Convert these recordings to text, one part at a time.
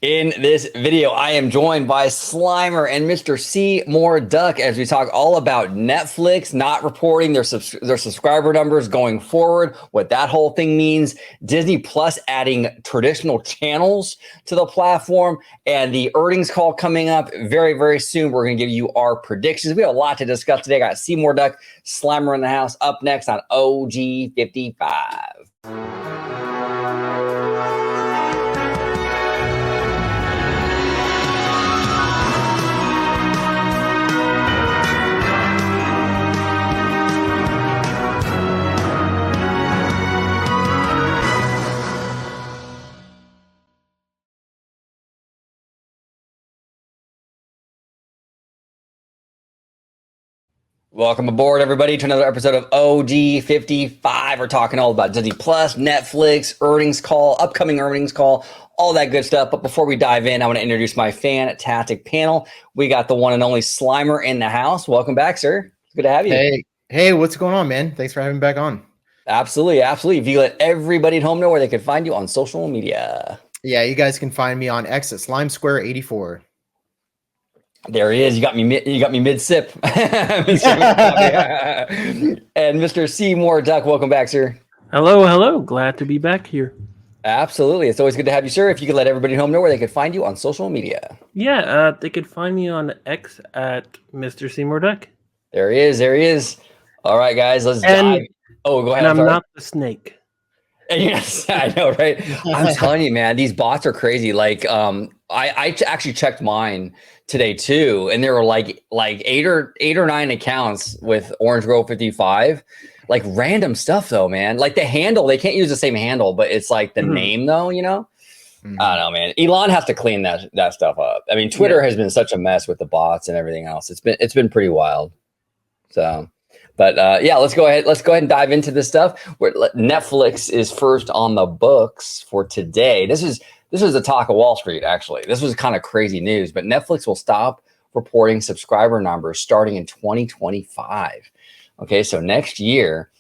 In this video, I am joined by Slimer and Mr. Seymour Duck as we talk all about Netflix not reporting their subscriber numbers going forward, what that whole thing means, Disney Plus adding traditional channels to the platform, and the earnings call coming up very, very soon. We're going to give you our predictions. We have a lot to discuss today. I got Seymour Duck, Slimer in the house up next on OG 55. Welcome aboard, everybody, to another episode of OG 55. We're talking all about Disney Plus, Netflix, earnings call, upcoming earnings call, all that good stuff. But before we dive in, I want to introduce my fantastic panel. We got the one and only Slimer in the house. Welcome back, sir. It's good to have you. Hey, what's going on, man? Thanks for having me back on. Absolutely. If you let everybody at home know where they can find you on social media. Yeah, you guys can find me on X at Slimesquare84. There he is. You got me mid sip. And Mr. Seymour Duck, welcome back, sir. Hello. Glad to be back here. Absolutely. It's always good to have you, sir. If you could let everybody at home know where they could find you on social media. Yeah, they could find me on X at Mr. Seymour Duck. There he is. All right, guys, let's dive. Oh, go ahead. And I'm not the snake. Yes, I know, right? I'm telling you, man, these bots are crazy. Like, I actually checked mine today too, and there were like eight or nine accounts with Orange Grove 55, like random stuff though, man. Like the handle, they can't use the same handle, but it's like the name though, you know. I don't know, man. Elon has to clean that stuff up. I mean, Twitter has been such a mess with the bots and everything else. It's been pretty wild. So. But yeah, let's go ahead and dive into this stuff. Netflix is first on the books for today. This is the talk of Wall Street, actually. This was kind of crazy news, but Netflix will stop reporting subscriber numbers starting in 2025. Okay, so next year.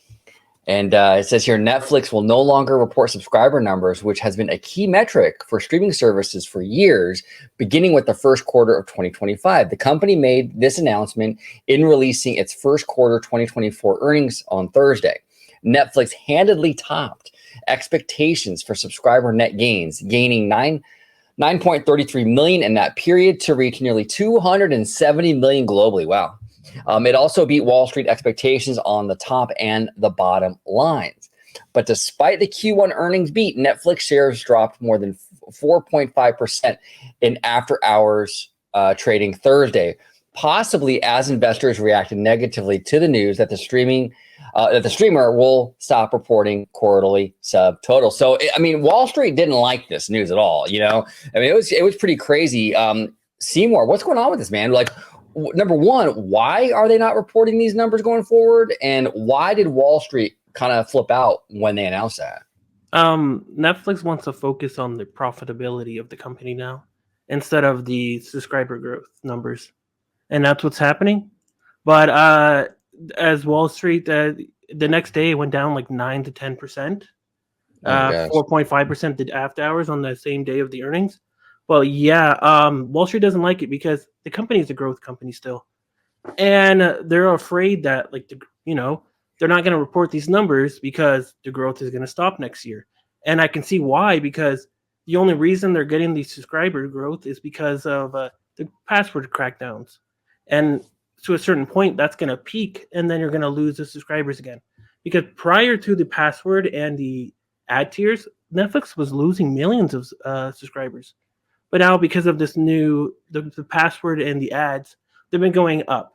And it says here, Netflix will no longer report subscriber numbers, which has been a key metric for streaming services for years, beginning with the first quarter of 2025. The company made this announcement in releasing its first quarter 2024 earnings on Thursday. Netflix handedly topped expectations for subscriber net gains, gaining 9.33 million in that period to reach nearly 270 million globally. Wow. It also beat Wall Street expectations on the top and the bottom lines. But despite the Q1 earnings beat, Netflix shares dropped more than 4.5% in after-hours trading Thursday, possibly as investors reacted negatively to the news that the streamer will stop reporting quarterly subtotals. So, I mean, Wall Street didn't like this news at all. You know, I mean, it was pretty crazy. Seymour, what's going on with this, man? Like, number one, why are they not reporting these numbers going forward? And why did Wall Street kind of flip out when they announced that? Netflix wants to focus on the profitability of the company now instead of the subscriber growth numbers. And that's what's happening. But as Wall Street, the next day it went down like 9 to 10%. 4.5% did after hours on the same day of the earnings. Well, yeah, Wall Street doesn't like it because the company is a growth company still. And they're afraid that, they're not going to report these numbers because the growth is going to stop next year. And I can see why, because the only reason they're getting these subscriber growth is because of the password crackdowns. And to a certain point, that's going to peak, and then you're going to lose the subscribers again. Because prior to the password and the ad tiers, Netflix was losing millions of subscribers. But now, because of this new, the password and the ads, they've been going up.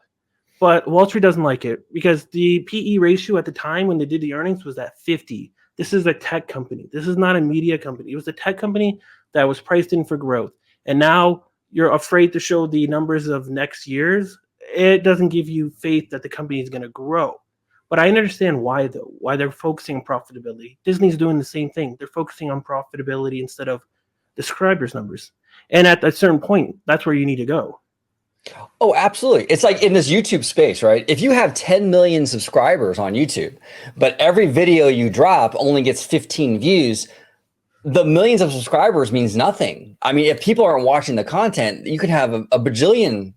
But Wall Street doesn't like it because the PE ratio at the time when they did the earnings was at 50. This is a tech company. This is not a media company. It was a tech company that was priced in for growth. And now you're afraid to show the numbers of next year's. It doesn't give you faith that the company is going to grow. But I understand why, though, why they're focusing on profitability. Disney's doing the same thing. They're focusing on profitability instead of the subscribers numbers. And at a certain point, that's where you need to go. Oh, absolutely. It's like in this YouTube space, right? If you have 10 million subscribers on YouTube, but every video you drop only gets 15 views, the millions of subscribers means nothing. I mean, if people aren't watching the content, you could have a bajillion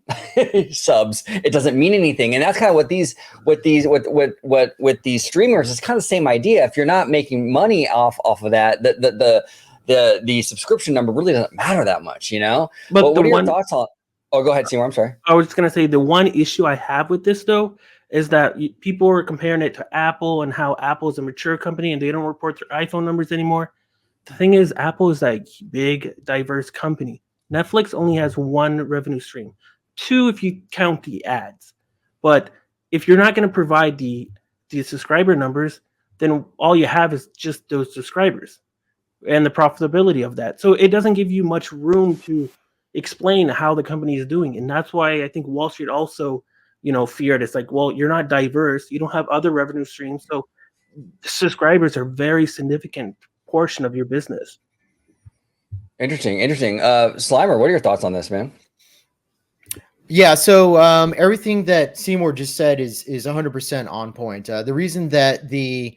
subs. It doesn't mean anything. And that's kind of what these streamers is kind of the same idea. If you're not making money off of that, the subscription number really doesn't matter that much, you know? But What are your thoughts on? Oh, go ahead, Seymour. I'm sorry. I was just gonna say the one issue I have with this though is that people are comparing it to Apple and how Apple is a mature company and they don't report their iPhone numbers anymore. The thing is, Apple is a big, diverse company. Netflix only has one revenue stream, two if you count the ads. But if you're not going to provide the subscriber numbers, then all you have is just those subscribers and the profitability of that. So it doesn't give you much room to explain how the company is doing, and that's why I think Wall Street also, feared. It's like, well, you're not diverse, you don't have other revenue streams, so subscribers are very significant portion of your business. Interesting. Slimer, what are your thoughts on this, man? Yeah, so everything that Seymour just said is 100% on point. The reason that the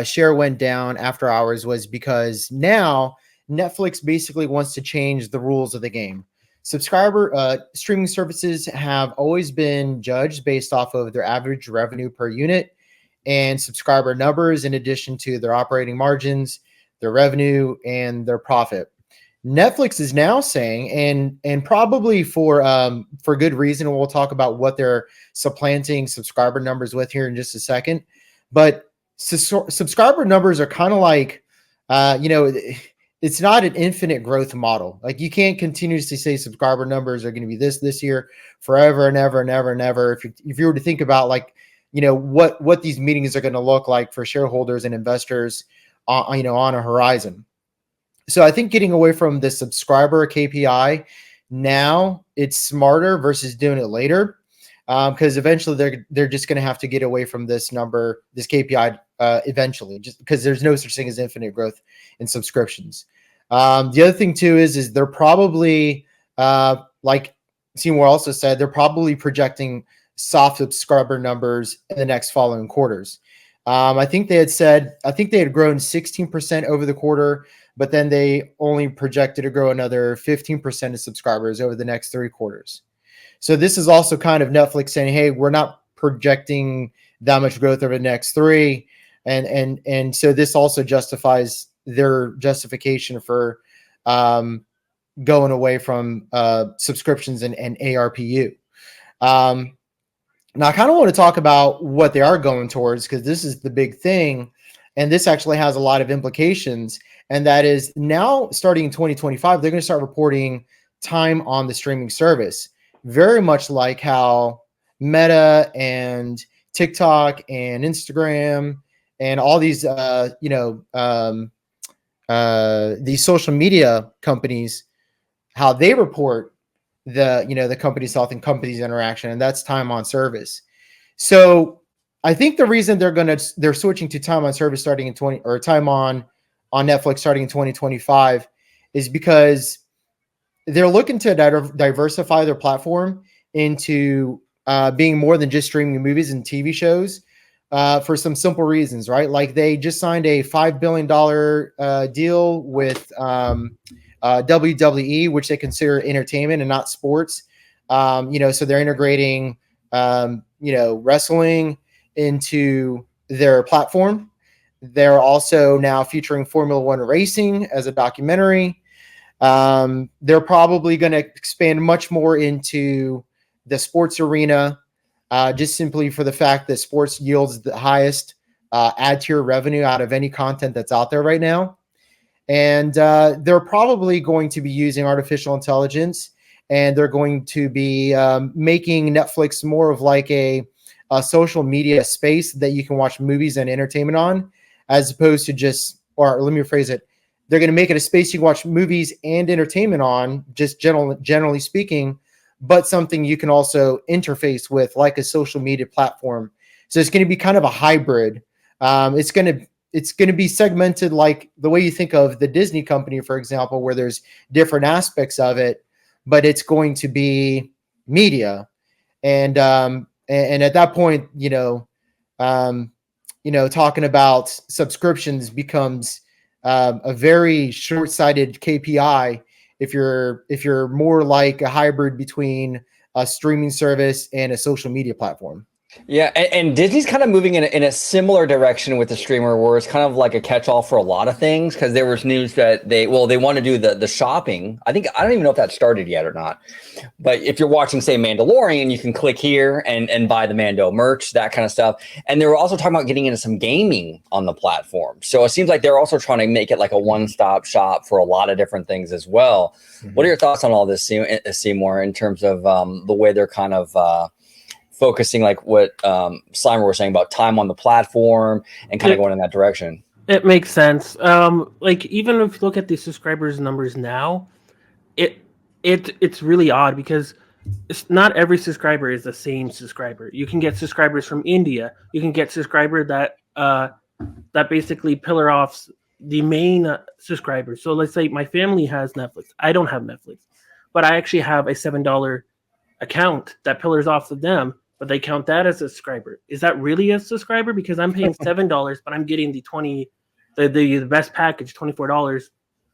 share went down after hours was because now Netflix basically wants to change the rules of the game. Streaming services have always been judged based off of their average revenue per unit and subscriber numbers, in addition to their operating margins, their revenue, and their profit. Netflix is now saying, and probably for good reason, we'll talk about what they're supplanting subscriber numbers with here in just a second. But subscriber numbers are kind of like, it's not an infinite growth model. Like, you can't continuously say subscriber numbers are going to be this year forever and ever and ever and ever. If you were to think about what these meetings are going to look like for shareholders and investors, on a horizon. So I think getting away from the subscriber KPI now, it's smarter versus doing it later, because eventually they're just going to have to get away from this number, this KPI, eventually, just because there's no such thing as infinite growth in subscriptions. The other thing too is they're probably, like Seymour also said, they're probably projecting soft subscriber numbers in the next following quarters. I think they had grown 16% over the quarter, but then they only projected to grow another 15% of subscribers over the next 3 quarters. So this is also kind of Netflix saying, hey, we're not projecting that much growth over the next 3. And so this also justifies their justification for going away from subscriptions and ARPU. Now, I kind of want to talk about what they are going towards, because this is the big thing, and this actually has a lot of implications. And that is, now starting in 2025, they're going to start reporting time on the streaming service, very much like how Meta and TikTok and Instagram and all these these social media companies, how they report the company's health and company's interaction, and that's time on service. So I think the reason they're switching to time on service starting in time on Netflix starting in 2025 is because they're looking to diversify their platform into being more than just streaming movies and TV shows, for some simple reasons, right? Like, they just signed a $5 billion deal with WWE, which they consider entertainment and not sports. So they're integrating, wrestling into their platform. They're also now featuring Formula One racing as a documentary. They're probably going to expand much more into the sports arena, just simply for the fact that sports yields the highest ad tier revenue out of any content that's out there right now. And they're probably going to be using artificial intelligence, and they're going to be making Netflix more of like a social media space that you can watch movies and entertainment on, as opposed to just, or let me rephrase it, they're going to make it a space you can watch movies and entertainment on, just generally speaking, but something you can also interface with, like a social media platform. So it's going to be kind of a hybrid. It's going to be segmented like the way you think of the Disney company, for example, where there's different aspects of it, but it's going to be media. And at that point, talking about subscriptions becomes a very short-sighted KPI if you're more like a hybrid between a streaming service and a social media platform. Yeah, and Disney's kind of moving in a similar direction with the streamer, where it's kind of like a catch-all for a lot of things. Because there was news that they want to do the shopping. I don't even know if that started yet or not. But if you're watching, say, Mandalorian, you can click here and buy the Mando merch, that kind of stuff. And they were also talking about getting into some gaming on the platform. So it seems like they're also trying to make it like a one-stop shop for a lot of different things as well. Mm-hmm. What are your thoughts on all this, Seymour, in terms of the way they're kind of focusing, like what Slimer was saying about time on the platform and kind of going in that direction? It makes sense. Like, even if you look at the subscribers numbers now, it's really odd because it's not every subscriber is the same subscriber. You can get subscribers from India. You can get subscriber that basically pillar off the main subscribers. So let's say my family has Netflix. I don't have Netflix, but I actually have a $7 account that pillars off of them, but they count that as a subscriber. Is that really a subscriber? Because I'm paying $7, but I'm getting the best package, $24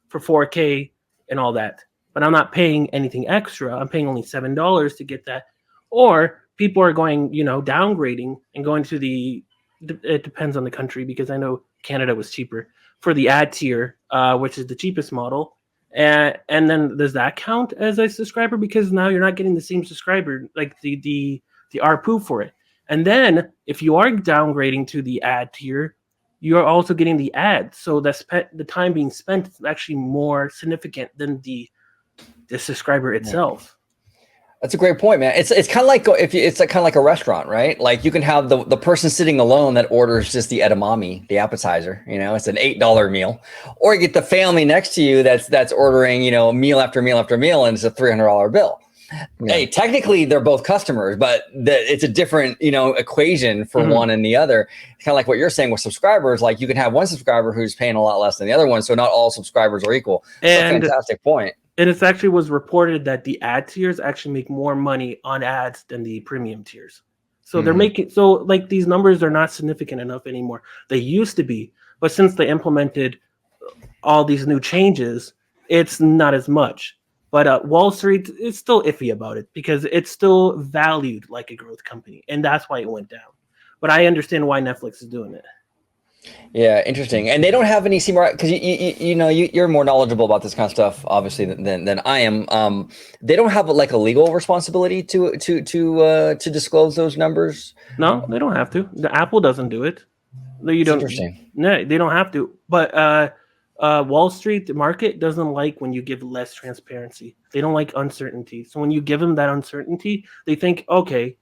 for 4K and all that. But I'm not paying anything extra. I'm paying only $7 to get that. Or people are going, downgrading and going to it depends on the country, because I know Canada was cheaper for the ad tier, which is the cheapest model. And then does that count as a subscriber? Because now you're not getting the same subscriber, like the ARPU for it. And then if you are downgrading to the ad tier, you're also getting the ads. So the time being spent is actually more significant than the subscriber itself. That's a great point, man. It's kind of like it's kind of like a restaurant, right? Like you can have the person sitting alone that orders just the edamame, the appetizer. It's an $8 meal, or you get the family next to you that's ordering meal after meal after meal, and it's a $300 bill. Yeah. Hey, technically they're both customers, but it's a different equation for one and the other. It's kind of like what you're saying with subscribers. Like you can have one subscriber who's paying a lot less than the other one, so not all subscribers are equal. That's a fantastic point. And it actually was reported that the ad tiers actually make more money on ads than the premium tiers. So they're making, like these numbers are not significant enough anymore. They used to be, but since they implemented all these new changes, it's not as much. But Wall Street is still iffy about it because it's still valued like a growth company, and that's why it went down. But I understand why Netflix is doing it. Yeah, interesting. And they don't have any Seymour, because you're more knowledgeable about this kind of stuff, obviously, than I am. They don't have like a legal responsibility to disclose those numbers. No, they don't have to. The Apple doesn't do it. Interesting. No, they don't have to. But Wall Street, the market doesn't like when you give less transparency. They don't like uncertainty. So when you give them that uncertainty, they think, okay,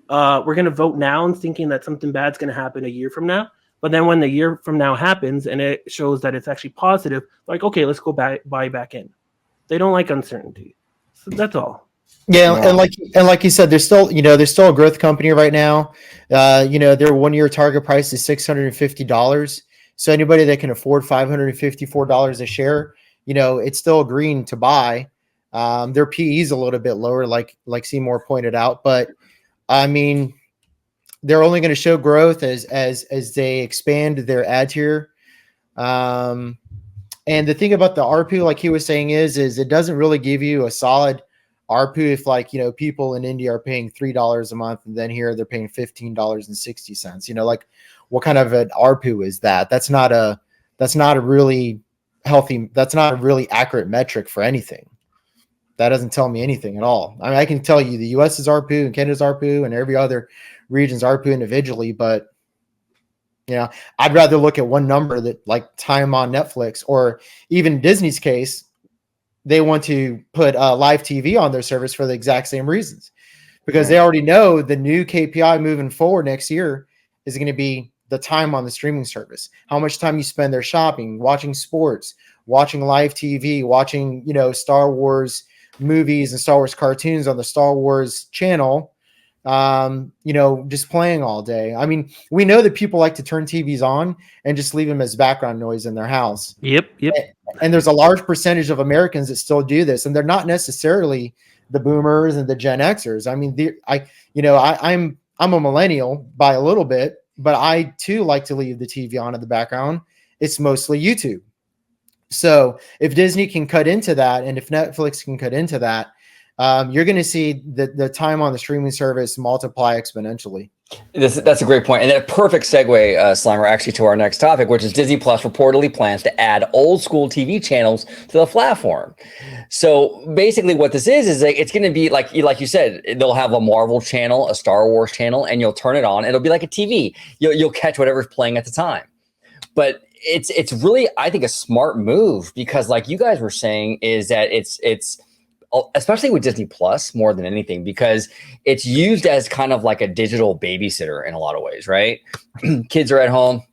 we're going to vote now and thinking that something bad's going to happen a year from now. But then when the year from now happens and it shows that it's actually positive, like, okay, let's go buy back in. They don't like uncertainty. So that's all. Yeah, and like you said, they're still a growth company right now. Their 1 year target price is $650. So anybody that can afford $554 a share, it's still green to buy. Their PE is a little bit lower, like Seymour pointed out, but I mean, they're only going to show growth as they expand their ad tier. And the thing about the ARPU, like he was saying, is it doesn't really give you a solid ARPU if people in India are paying $3 a month and then here they're paying $15.60. Like what kind of an ARPU is that? That's not a really healthy, that's not a really accurate metric for anything. That doesn't tell me anything at all. I mean, I can tell you the US's ARPU and Canada's ARPU and every other region's ARPU individually, but I'd rather look at one number that like time on Netflix, or even Disney's case, they want to put live TV on their service for the exact same reasons, because they already know the new KPI moving forward next year is going to be the time on the streaming service, how much time you spend there shopping, watching sports, watching live TV, watching, Star Wars movies and Star Wars cartoons on the Star Wars channel, just playing all day. I mean, we know that people like to turn TVs on and just leave them as background noise in their house. Yep. And there's a large percentage of Americans that still do this, and they're not necessarily the boomers and the Gen Xers. I mean, I'm a millennial by a little bit, but I too like to leave the TV on in the background. It's mostly YouTube. So if Disney can cut into that, and if Netflix can cut into that, you're going to see the time on the streaming service multiply exponentially. That's a great point, and a perfect segue, Slimer, actually to our next topic, which is Disney Plus reportedly plans to add old school TV channels to the platform. So basically, what this is like, it's going to be like you said, they'll have a Marvel channel, a Star Wars channel, and you'll turn it on. It'll be like a TV. You'll catch whatever's playing at the time. But it's really, I think, a smart move because, like you guys were saying, is that it's especially with Disney Plus more than anything, because it's used as kind of like a digital babysitter in a lot of ways, right? Kids are at home,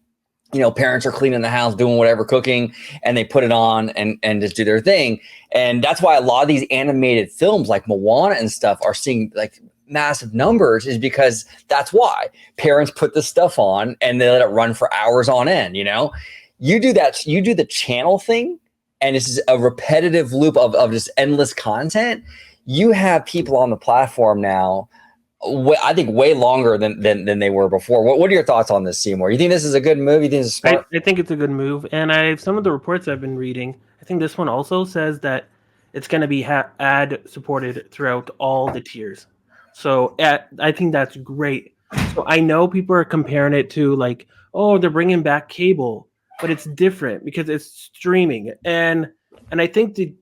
parents are cleaning the house, doing whatever, cooking, and they put it on and just do their thing. And that's why a lot of these animated films like Moana and stuff are seeing like massive numbers, is because that's why parents put this stuff on and they let it run for hours on end. You do that, you do the channel thing, and this is a repetitive loop of just endless content. You have people on the platform now, I think, way longer than they were before. What are your thoughts on this, Seymour? You think this is a good move? You think this is smart? I think it's a good move, and some of the reports I've been reading, I think this one also says that it's going to be ad supported throughout all the tiers. So I think that's great. So I know people are comparing it to like, oh, they're bringing back cable, but it's different because it's streaming, and I think the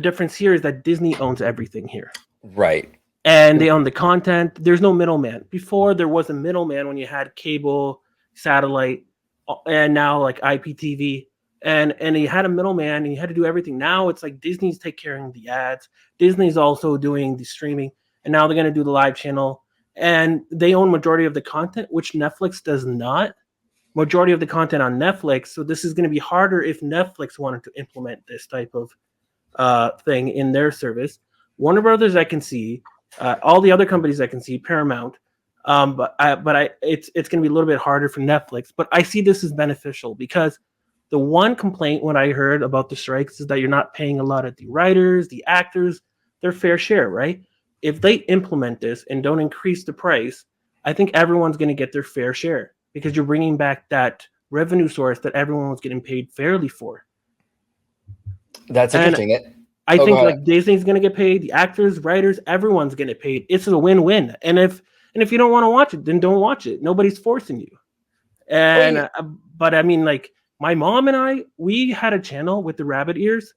difference here is that Disney owns everything here, right? And they own the content. There's no middleman. Before there was a middleman when you had cable, satellite, and now like IPTV, and you had a middleman and you had to do everything. Now it's like Disney's take care of the ads. Disney's also doing the streaming, and now they're going to do the live channel, and they own majority of the content, which Netflix does not. Majority of the content on Netflix. So this is going to be harder if Netflix wanted to implement this type of thing in their service. Warner Brothers, I can see. All the other companies I can see, Paramount. But it's going to be a little bit harder for Netflix. But I see this as beneficial because the one complaint when I heard about the strikes is that you're not paying a lot of the writers, the actors, their fair share, right? If they implement this and don't increase the price, I think everyone's going to get their fair share, because you're bringing back that revenue source that everyone was getting paid fairly for. That's interesting. I think like Disney's going to get paid, the actors, writers, everyone's going to get paid. It's a win-win. And if you don't want to watch it, then don't watch it. Nobody's forcing you. And but I mean, like my mom and we had a channel with the rabbit ears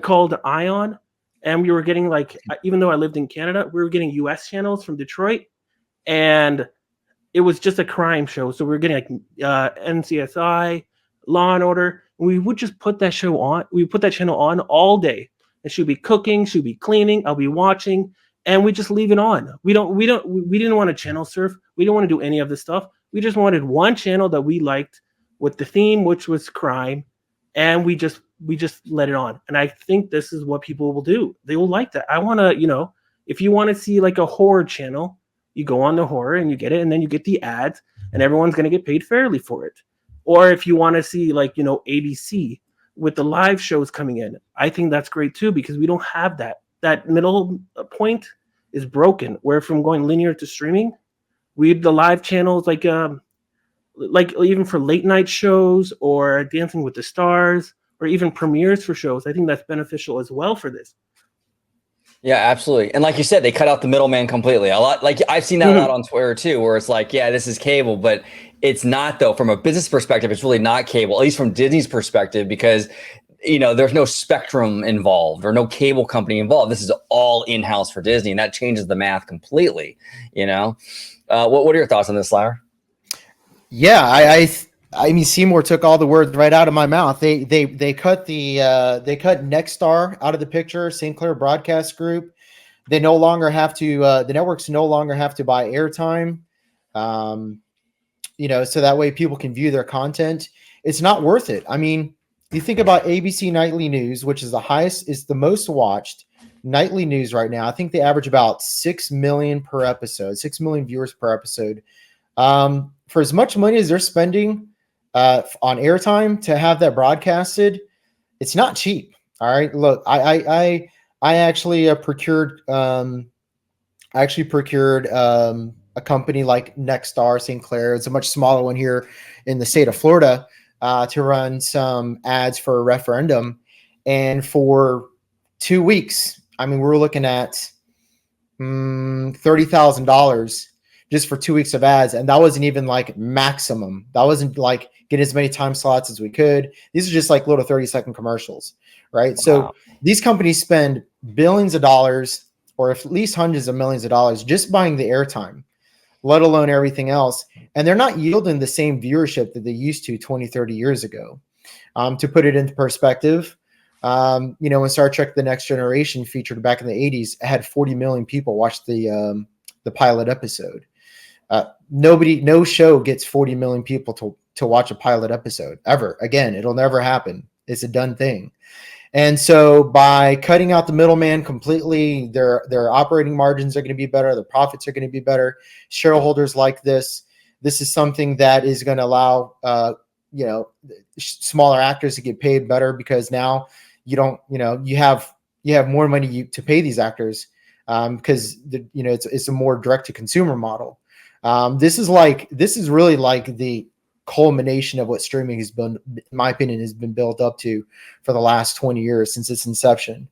called Ion, and we were getting like, even though I lived in Canada, we were getting US channels from Detroit, and it was just a crime show. So we were getting like NCSI, Law and Order. And we would just put that show on. We would put that channel on all day. And she'd be cooking, she'd be cleaning, I'll be watching, and we just leave it on. We didn't want to channel surf. We didn't want to do any of this stuff. We just wanted one channel that we liked with the theme, which was crime, and we just let it on. And I think this is what people will do. They will like that. I want to, if you want to see like a horror channel, you go on the horror and you get it, and then you get the ads, and everyone's going to get paid fairly for it. Or if you want to see like, ABC with the live shows coming in, I think that's great too, because we don't have that. That middle point is broken, where from going linear to streaming, the live channels like even for late night shows or Dancing with the Stars or even premieres for shows, I think that's beneficial as well for this. Yeah, absolutely. And like you said, they cut out the middleman completely. A lot, like I've seen that a lot on Twitter too, where it's like, yeah, this is cable, but it's not though. From a business perspective, it's really not cable, at least from Disney's perspective, because there's no spectrum involved or no cable company involved. This is all in-house for Disney, and that changes the math completely. What are your thoughts on this, Larry? Yeah, I mean, Seymour took all the words right out of my mouth. They cut they cut Nexstar out of the picture, St. Clair Broadcast Group. They no longer have to the networks no longer have to buy airtime. So that way people can view their content. It's not worth it. I mean, you think about ABC Nightly News, which is the most watched nightly news right now. I think they average about 6 million per episode, 6 million viewers per episode. For as much money as they're spending on airtime to have that broadcasted, it's not cheap. All right, look, I actually procured a company like Nexstar St. Clair. It's a much smaller one here in the state of Florida. to run some ads for a referendum. And for 2 weeks, I mean, we're looking at $30,000 just for 2 weeks of ads. And that wasn't even like maximum. That wasn't like get as many time slots as we could. These are just like little 30-second commercials, right? Wow. So these companies spend billions of dollars, or at least hundreds of millions of dollars, just buying the airtime, let alone everything else. And they're not yielding the same viewership that they used to 20, 30 years ago. To put it into perspective, when Star Trek The Next Generation featured back in the 80s, it had 40 million people watch the pilot episode. No show gets 40 million people to watch a pilot episode ever. Again, it'll never happen. It's a done thing. And so by cutting out the middleman completely, their operating margins are going to be better. Their profits are going to be better. Shareholders like this. This is something that is going to allow, smaller actors to get paid better, because now you have more money to pay these actors, because it's a more direct to consumer model. This is really like the culmination of what streaming has been, in my opinion, has been built up to for the last 20 years since its inception.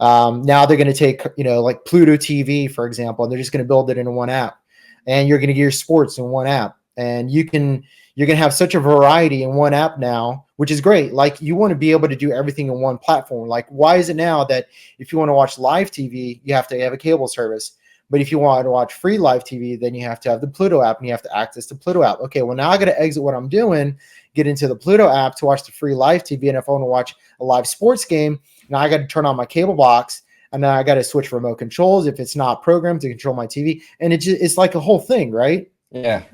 Now they're going to take, like Pluto TV, for example, and they're just going to build it into one app, and you're going to get your sports in one app, and you're going to have such a variety in one app now, which is great. Like, you want to be able to do everything in one platform. Like, why is it now that if you want to watch live TV, you have to have a cable service? But if you want to watch free live TV, then you have to have the Pluto app, and you have to access the Pluto app. Okay, well, now I got to exit what I'm doing, get into the Pluto app to watch the free live TV. And if I want to watch a live sports game, now I got to turn on my cable box, and then I got to switch remote controls if it's not programmed to control my TV. And it's like a whole thing, right? Yeah.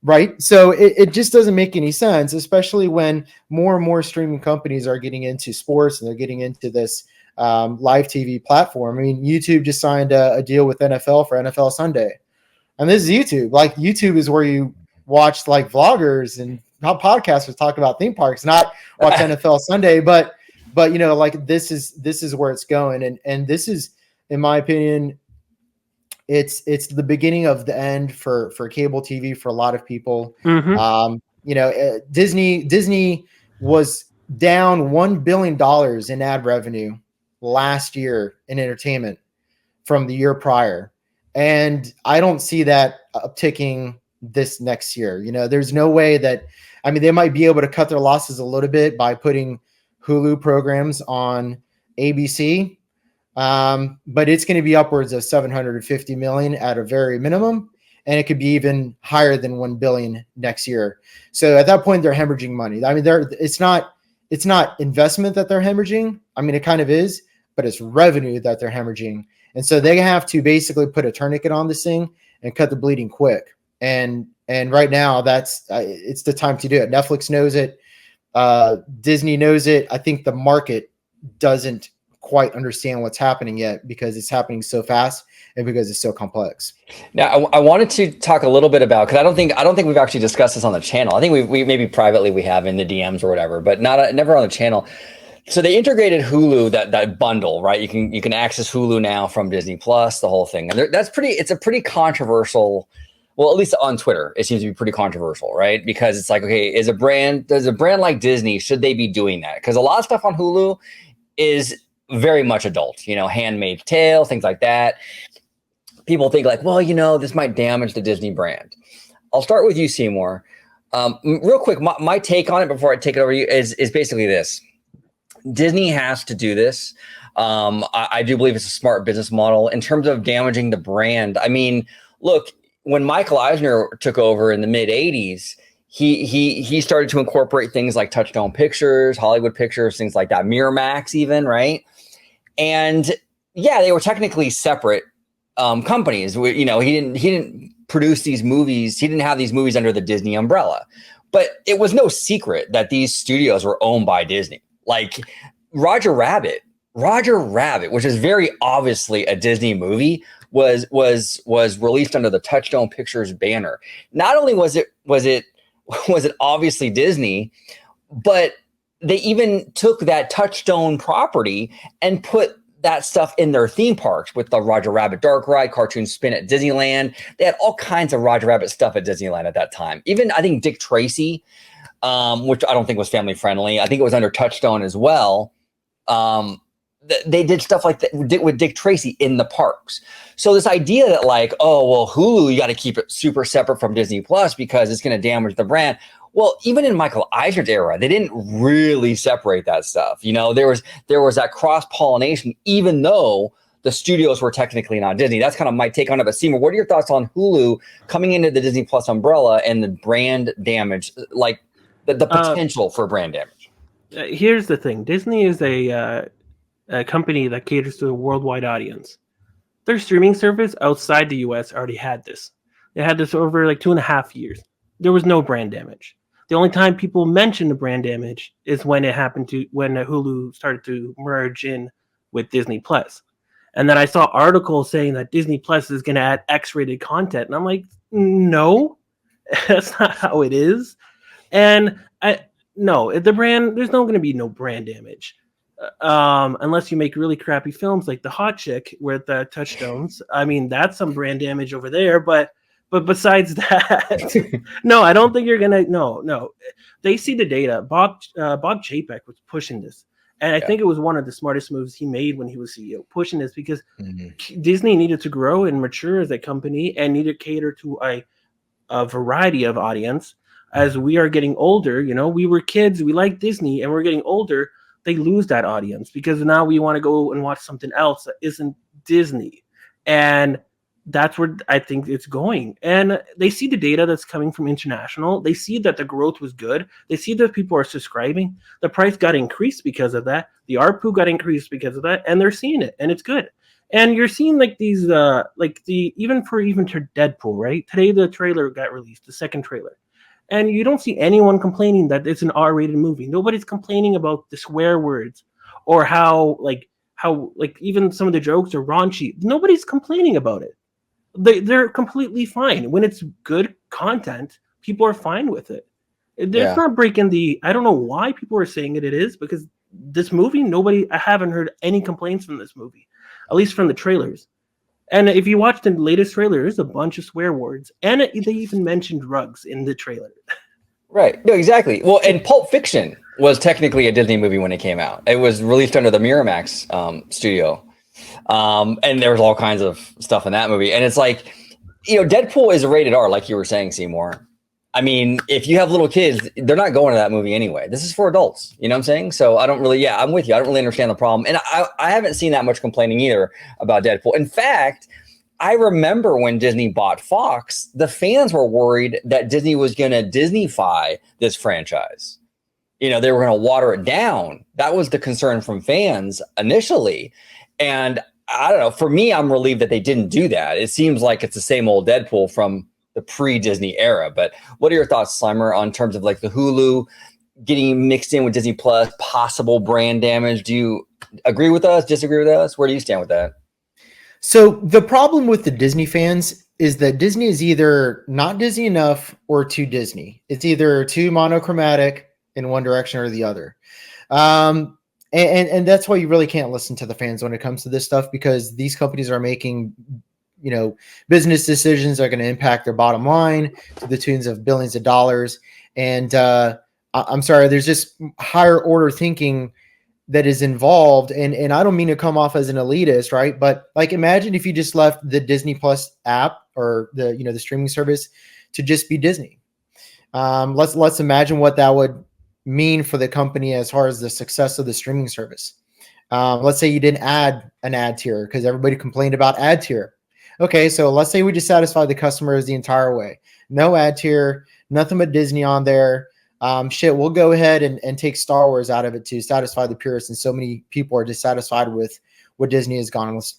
Right. So it just doesn't make any sense, especially when more and more streaming companies are getting into sports, and they're getting into this live TV platform. I mean, YouTube just signed a deal with NFL for NFL Sunday, and this is YouTube. Like, YouTube is where you watch like vloggers and how podcasters talk about theme parks, not watch NFL Sunday. But like this is where it's going, and this is, in my opinion, it's the beginning of the end for cable TV for a lot of people. Mm-hmm. Disney was down $1 billion in ad revenue last year in entertainment from the year prior. And I don't see that upticking this next year. There's no way that, they might be able to cut their losses a little bit by putting Hulu programs on ABC. But it's going to be upwards of 750 million at a very minimum. And it could be even higher than 1 billion next year. So at that point, they're hemorrhaging money. It's not investment that they're hemorrhaging. It kind of is, but it's revenue that they're hemorrhaging. And so they have to basically put a tourniquet on this thing and cut the bleeding quick. And right now it's the time to do it. Netflix knows it. Disney knows it. I think the market doesn't quite understand what's happening yet, because it's happening so fast and because it's so complex. Now, I wanted to talk a little bit about, because I don't think we've actually discussed this on the channel. I think we maybe privately we have in the DMs or whatever, but never on the channel. So they integrated Hulu, that bundle, right? You can access Hulu now from Disney Plus, the whole thing, and it's a pretty controversial. Well, at least on Twitter, it seems to be pretty controversial, right? Because it's like, okay, does a brand like Disney, should they be doing that? Because a lot of stuff on Hulu is very much adult, Handmaid's Tale, things like that. People think like, well, this might damage the Disney brand. I'll start with you, Seymour. Real quick, my take on it before I take it over to you is basically this. Disney has to do this. I do believe it's a smart business model in terms of damaging the brand. Look, when Michael Eisner took over in the mid 80s, he started to incorporate things like Touchstone Pictures, Hollywood Pictures, things like that, Miramax even, right? And yeah, they were technically separate companies. He didn't produce these movies. He didn't have these movies under the Disney umbrella. But it was no secret that these studios were owned by Disney. Like Roger Rabbit, which is very obviously a Disney movie, was released under the Touchstone Pictures banner. Not only was it obviously Disney, but they even took that Touchstone property and put that stuff in their theme parks with the Roger Rabbit Dark Ride, Cartoon Spin at Disneyland. They had all kinds of Roger Rabbit stuff at Disneyland at that time. Even I think Dick Tracy which I don't think was family friendly. I think it was under Touchstone as well. They did stuff like that with Dick Tracy in the parks. So this idea that like, oh, well, Hulu, you got to keep it super separate from Disney Plus because it's going to damage the brand. Well, even in Michael Eisner's era, they didn't really separate that stuff. You know, there was that cross-pollination, even though the studios were technically not Disney. That's kind of my take on it. But Seymour, what are your thoughts on Hulu coming into the Disney Plus umbrella and the brand damage, like the potential for brand damage? Here's the thing. Disney is a company that caters to a worldwide audience. Their streaming service outside the US already had this. They had this over like 2.5 years. There was no brand damage. The only time people mention the brand damage is when it happened when Hulu started to merge in with Disney Plus. And then I saw articles saying that Disney Plus is going to add X-rated content. And I'm like, no, that's not how it is. And the brand, there's no going to be no brand damage. Unless you make really crappy films like The Hot Chick with Touchstones. I mean, that's some brand damage over there. But besides that, no, I don't think you're gonna. No, they see the data. Bob Chapek was pushing this, and I think it was one of the smartest moves he made when he was CEO, pushing this because Disney needed to grow and mature as a company and needed to cater to a variety of audience. As we are getting older, we were kids, we like Disney, and we're getting older. They lose that audience because now we want to go and watch something else that isn't Disney. And that's where I think it's going. And they see the data that's coming from international. They see that the growth was good. They see that people are subscribing. The price got increased because of that. The ARPU got increased because of that. And they're seeing it. And it's good. And you're seeing like these, even to Deadpool, right? Today, the trailer got released, the second trailer. And you don't see anyone complaining that it's an R-rated movie. Nobody's complaining about the swear words or how even some of the jokes are raunchy. Nobody's complaining about it. They're completely fine. When it's good content, people are fine with it. It's not breaking I don't know why people are saying it is, because this movie, I haven't heard any complaints from this movie, at least from the trailers. And if you watch the latest trailer, there's a bunch of swear words. And they even mentioned drugs in the trailer. Right. No, exactly. Well, and Pulp Fiction was technically a Disney movie when it came out. It was released under the Miramax studio. And there was all kinds of stuff in that movie. And it's like, Deadpool is a rated R, like you were saying, Seymour. I mean, if you have little kids, they're not going to that movie anyway. This is for adults. You know what I'm saying? So I don't really, I'm with you. I don't really understand the problem. And I haven't seen that much complaining either about Deadpool. In fact, I remember when Disney bought Fox, the fans were worried that Disney was going to Disney-fy this franchise. They were going to water it down. That was the concern from fans initially. And I don't know, for me, I'm relieved that they didn't do that. It seems like it's the same old Deadpool from the pre-Disney era. But what are your thoughts, Slimer, on terms of like the Hulu getting mixed in with Disney Plus, possible brand damage? Do you agree with us, disagree with us? Where do you stand with that? So the problem with the Disney fans is that Disney is either not Disney enough or too Disney. It's either too monochromatic in one direction or the other. And that's why you really can't listen to the fans when it comes to this stuff, because these companies are making, business decisions that are going to impact their bottom line to the tunes of billions of dollars. And I'm sorry, there's just higher order thinking that is involved. And I don't mean to come off as an elitist, right? But like, imagine if you just left the Disney Plus app or the streaming service to just be Disney. Let's imagine what that would mean for the company as far as the success of the streaming service. Let's say you didn't add an ad tier because everybody complained about ad tier. Okay, so let's say we just satisfy the customers the entire way. No ad tier, nothing but Disney on there. We'll go ahead and take Star Wars out of it to satisfy the purists, and so many people are dissatisfied with what Disney has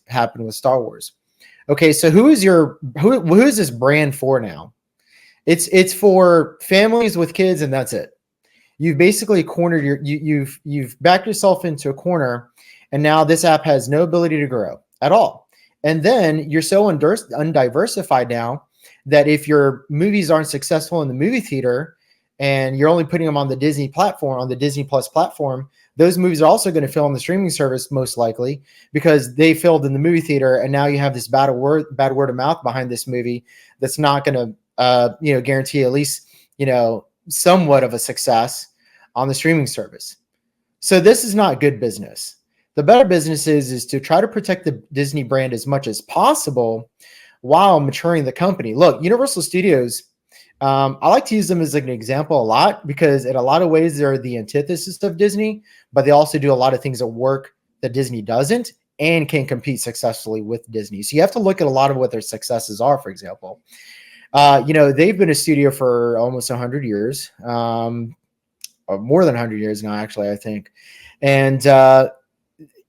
happened with Star Wars. Okay, so who is this brand for now? It's for families with kids, and that's it. You've basically cornered you've backed yourself into a corner, and now this app has no ability to grow at all. And then you're so undiversified now that if your movies aren't successful in the movie theater and you're only putting them on the Disney platform, on the Disney Plus platform, those movies are also going to fill in the streaming service most likely because they filled in the movie theater. And now you have this bad word of mouth behind this movie that's not going to, guarantee at least, somewhat of a success on the streaming service. So this is not good business. The better business is to try to protect the Disney brand as much as possible while maturing the company. Look, Universal Studios, I like to use them as like an example a lot because in a lot of ways they're the antithesis of Disney, but they also do a lot of things at work that Disney doesn't and can compete successfully with Disney. So you have to look at a lot of what their successes are, for example. They've been a studio for almost 100 years, or more than 100 years now, actually, I think. And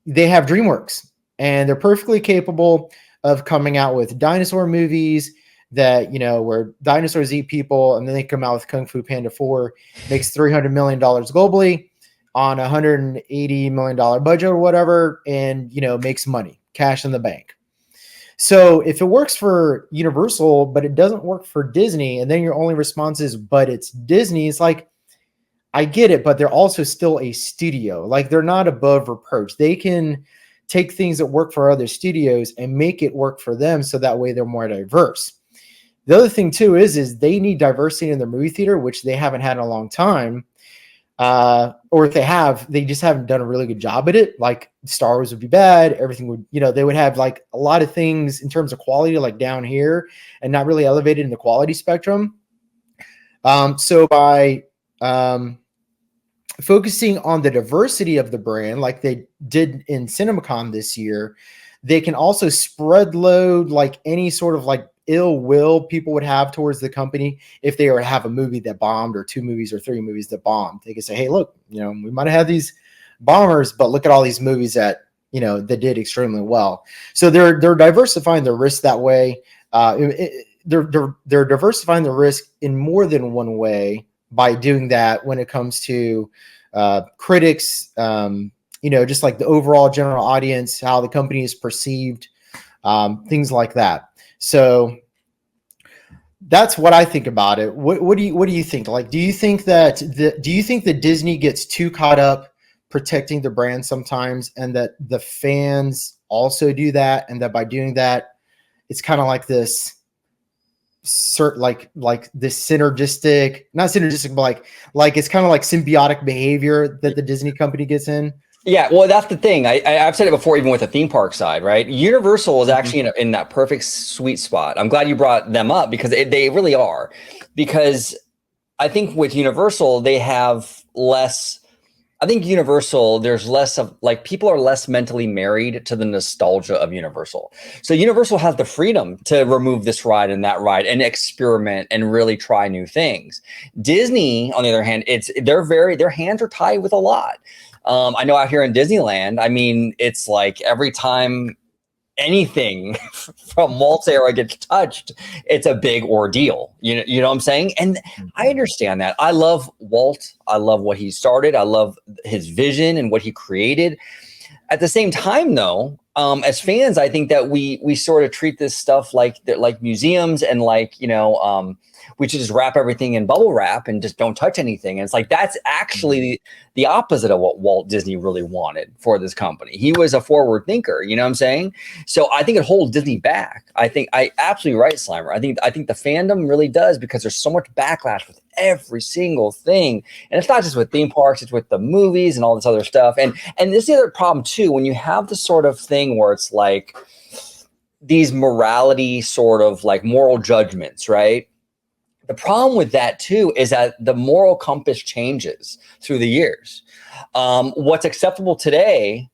they have DreamWorks, and they're perfectly capable of coming out with dinosaur movies that, where dinosaurs eat people, and then they come out with Kung Fu Panda 4, makes $300 million globally on a $180 million budget or whatever, and, makes money, cash in the bank. So if it works for Universal, but it doesn't work for Disney, and then your only response is, but it's Disney, it's like, I get it, but they're also still a studio. Like, they're not above reproach. They can take things that work for other studios and make it work for them, so that way they're more diverse. The other thing too is they need diversity in their movie theater, which they haven't had in a long time. Or if they have, they just haven't done a really good job at it. Like, Star Wars would be bad. Everything would, they would have like a lot of things in terms of quality, like down here, and not really elevated in the quality spectrum. So by focusing on the diversity of the brand, like they did in CinemaCon this year, they can also spread load like any sort of like ill will people would have towards the company if they were to have a movie that bombed, or 2 movies or 3 movies that bombed. They could say, hey, look, we might have had these bombers, but look at all these movies that that did extremely well. So they're diversifying the risk that way. They're diversifying the risk in more than one way by doing that when it comes to critics, just like the overall general audience, how the company is perceived, things like that. So that's what I think about it. What do you think? Like, do you think that Disney gets too caught up protecting the brand sometimes, and that the fans also do that, and that by doing that, it's kind of like this this synergistic, not synergistic, but like it's kind of like symbiotic behavior that the Disney company gets in? Yeah, well, that's the thing. I've said it before, even with the theme park side, right? Universal is actually in that perfect sweet spot. I'm glad you brought them up because they really are. Because I think with Universal, they have less. I think Universal, there's less of like people are less mentally married to the nostalgia of Universal. So Universal has the freedom to remove this ride and that ride and experiment and really try new things. Disney, on the other hand, their hands are tied with a lot. I know out here in Disneyland, I mean, it's like every time anything from Walt's era gets touched, it's a big ordeal. You know what I'm saying? And I understand that. I love Walt. I love what he started. I love his vision and what he created. At the same time, though, as fans, I think that we sort of treat this stuff like museums, and we should just wrap everything in bubble wrap and just don't touch anything. And it's like that's actually the opposite of what Walt Disney really wanted for this company. He was a forward thinker, you know what I'm saying? So I think it holds Disney back. I absolutely right, Slimer. I think the fandom really does, because there's so much backlash with every single thing. And it's not just with theme parks, it's with the movies and all this other stuff. And this is the other problem too, when you have the sort of thing where it's like these morality sort of like moral judgments, right? The problem with that too is that the moral compass changes through the years. What's acceptable today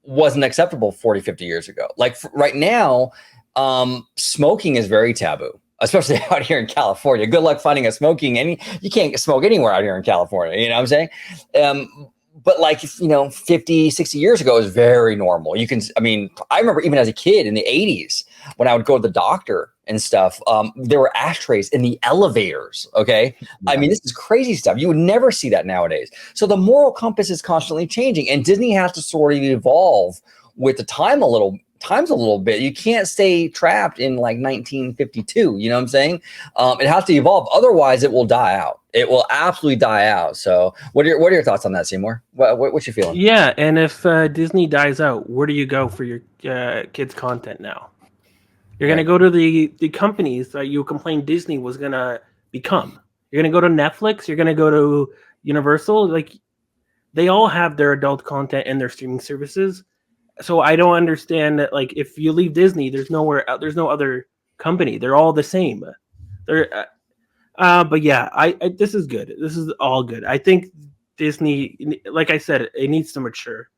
wasn't acceptable 40, 50 years ago. Like right now, smoking is very taboo, especially out here in California. Good luck finding a smoking you can't smoke anywhere out here in California. You know what I'm saying? But like, 50, 60 years ago, it was very normal. I remember even as a kid in the 80s, when I would go to the doctor and stuff, there were ashtrays in the elevators. Okay. Yeah. I mean, this is crazy stuff. You would never see that nowadays. So the moral compass is constantly changing, and Disney has to sort of evolve with the times a little bit. You can't stay trapped in like 1952. You know what I'm saying? It has to evolve. Otherwise it will die out. It will absolutely die out. So what are your thoughts on that, Seymour? What's your feeling? Yeah. And if Disney dies out, where do you go for your kids' content now? You're going to go to the companies that you complained Disney was going to become. You're gonna go to Netflix. You're gonna go to Universal. Like they all have their adult content and their streaming services. So I don't understand that. Like if you leave Disney, there's no other company. They're all the same. They're but yeah, I this is good. This is all good. I think Disney, like I said, it needs to mature.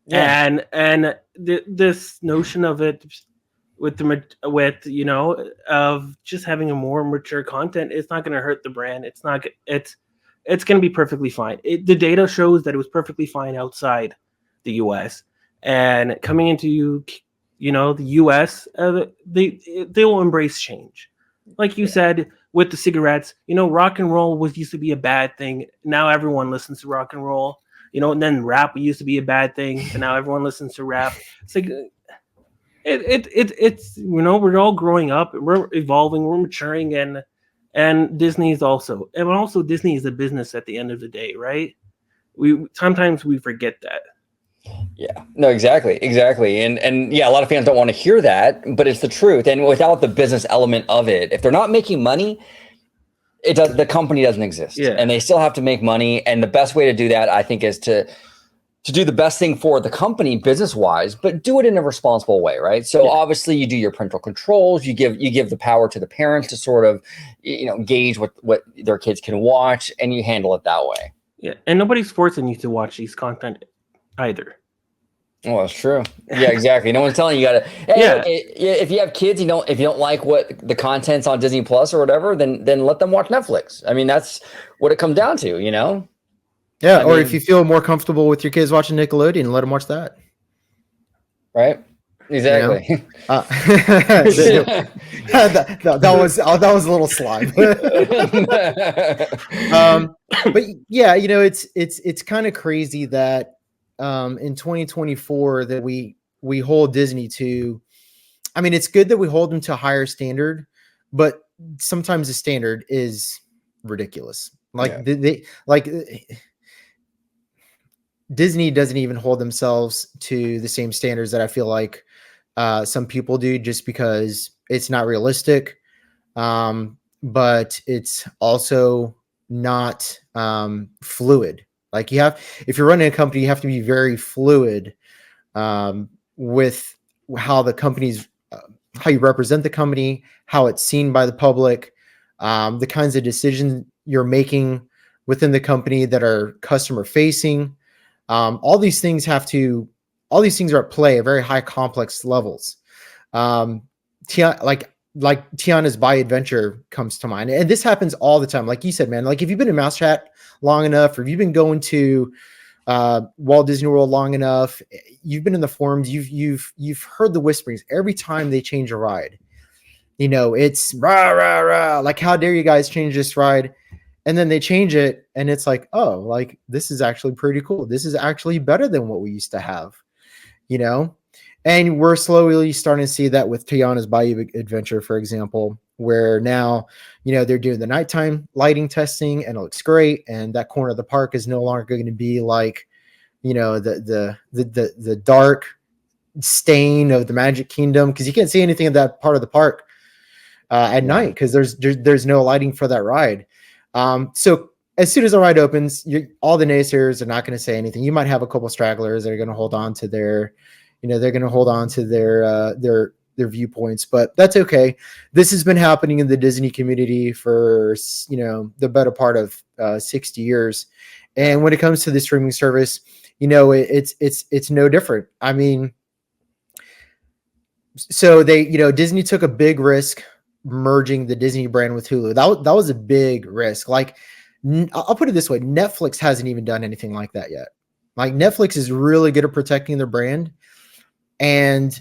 Yeah. And this notion of it with of just having a more mature content, it's not going to hurt the brand. It's going to be perfectly fine. The data shows that it was perfectly fine outside the US, and coming into the US, they will embrace change. Like you said with the cigarettes, rock and roll used to be a bad thing. Now everyone listens to rock and roll. And then rap used to be a bad thing, but now everyone listens to rap. It's like it's we're all growing up, we're evolving, we're maturing, and Disney is also, and also Disney is a business at the end of the day, right? We sometimes we forget that. Yeah, no, exactly. And yeah, a lot of fans don't want to hear that, but it's the truth. And without the business element of it, if they're not making money, the company doesn't exist. Yeah. And they still have to make money. And the best way to do that, I think, is to do the best thing for the company business wise, but do it in a responsible way, right? So obviously you do your parental controls, you give the power to the parents to sort of, gauge what their kids can watch, and you handle it that way. Yeah. And nobody's forcing you to watch these content either. Well, that's true. Yeah, exactly. No one's telling you gotta. Hey, if you have kids, if you don't like what the content's on Disney Plus or whatever, then let them watch Netflix. I mean, that's what it comes down to, Yeah, I mean, if you feel more comfortable with your kids watching Nickelodeon, let them watch that. Right. Exactly. That was a little slide. But yeah, it's kind of crazy that in 2024 that we hold Disney to. I mean, it's good that we hold them to a higher standard, but sometimes the standard is ridiculous. Like Disney doesn't even hold themselves to the same standards that I feel like some people do, just because it's not realistic. But it's also not fluid. Like if you're running a company, you have to be very fluid with how the company's, how you represent the company, how it's seen by the public, the kinds of decisions you're making within the company that are customer facing. All these things are at play at very high complex levels. Like Tiana's Buy Adventure comes to mind. And this happens all the time. Like you said, man, like if you've been in Mouse Chat long enough, or if you've been going to Walt Disney World long enough, you've been in the forums, you've heard the whisperings every time they change a ride. It's rah, rah, rah. Like, how dare you guys change this ride? And then they change it, and it's like, oh, like, this is actually pretty cool. This is actually better than what we used to have, And we're slowly starting to see that with Tiana's Bayou Adventure, for example, where now, they're doing the nighttime lighting testing, and it looks great. And that corner of the park is no longer going to be like, the dark stain of the Magic Kingdom, because you can't see anything of that part of the park at night, because there's no lighting for that ride. So as soon as the ride opens, all the naysayers are not going to say anything. You might have a couple stragglers that are going to hold on to their, their viewpoints, but that's okay. This has been happening in the Disney community for, the better part of 60 years. And when it comes to the streaming service, it's no different. I mean, so Disney took a big risk merging the Disney brand with Hulu. That was a big risk. Like, I'll put it this way: Netflix hasn't even done anything like that yet. Like, Netflix is really good at protecting their brand, and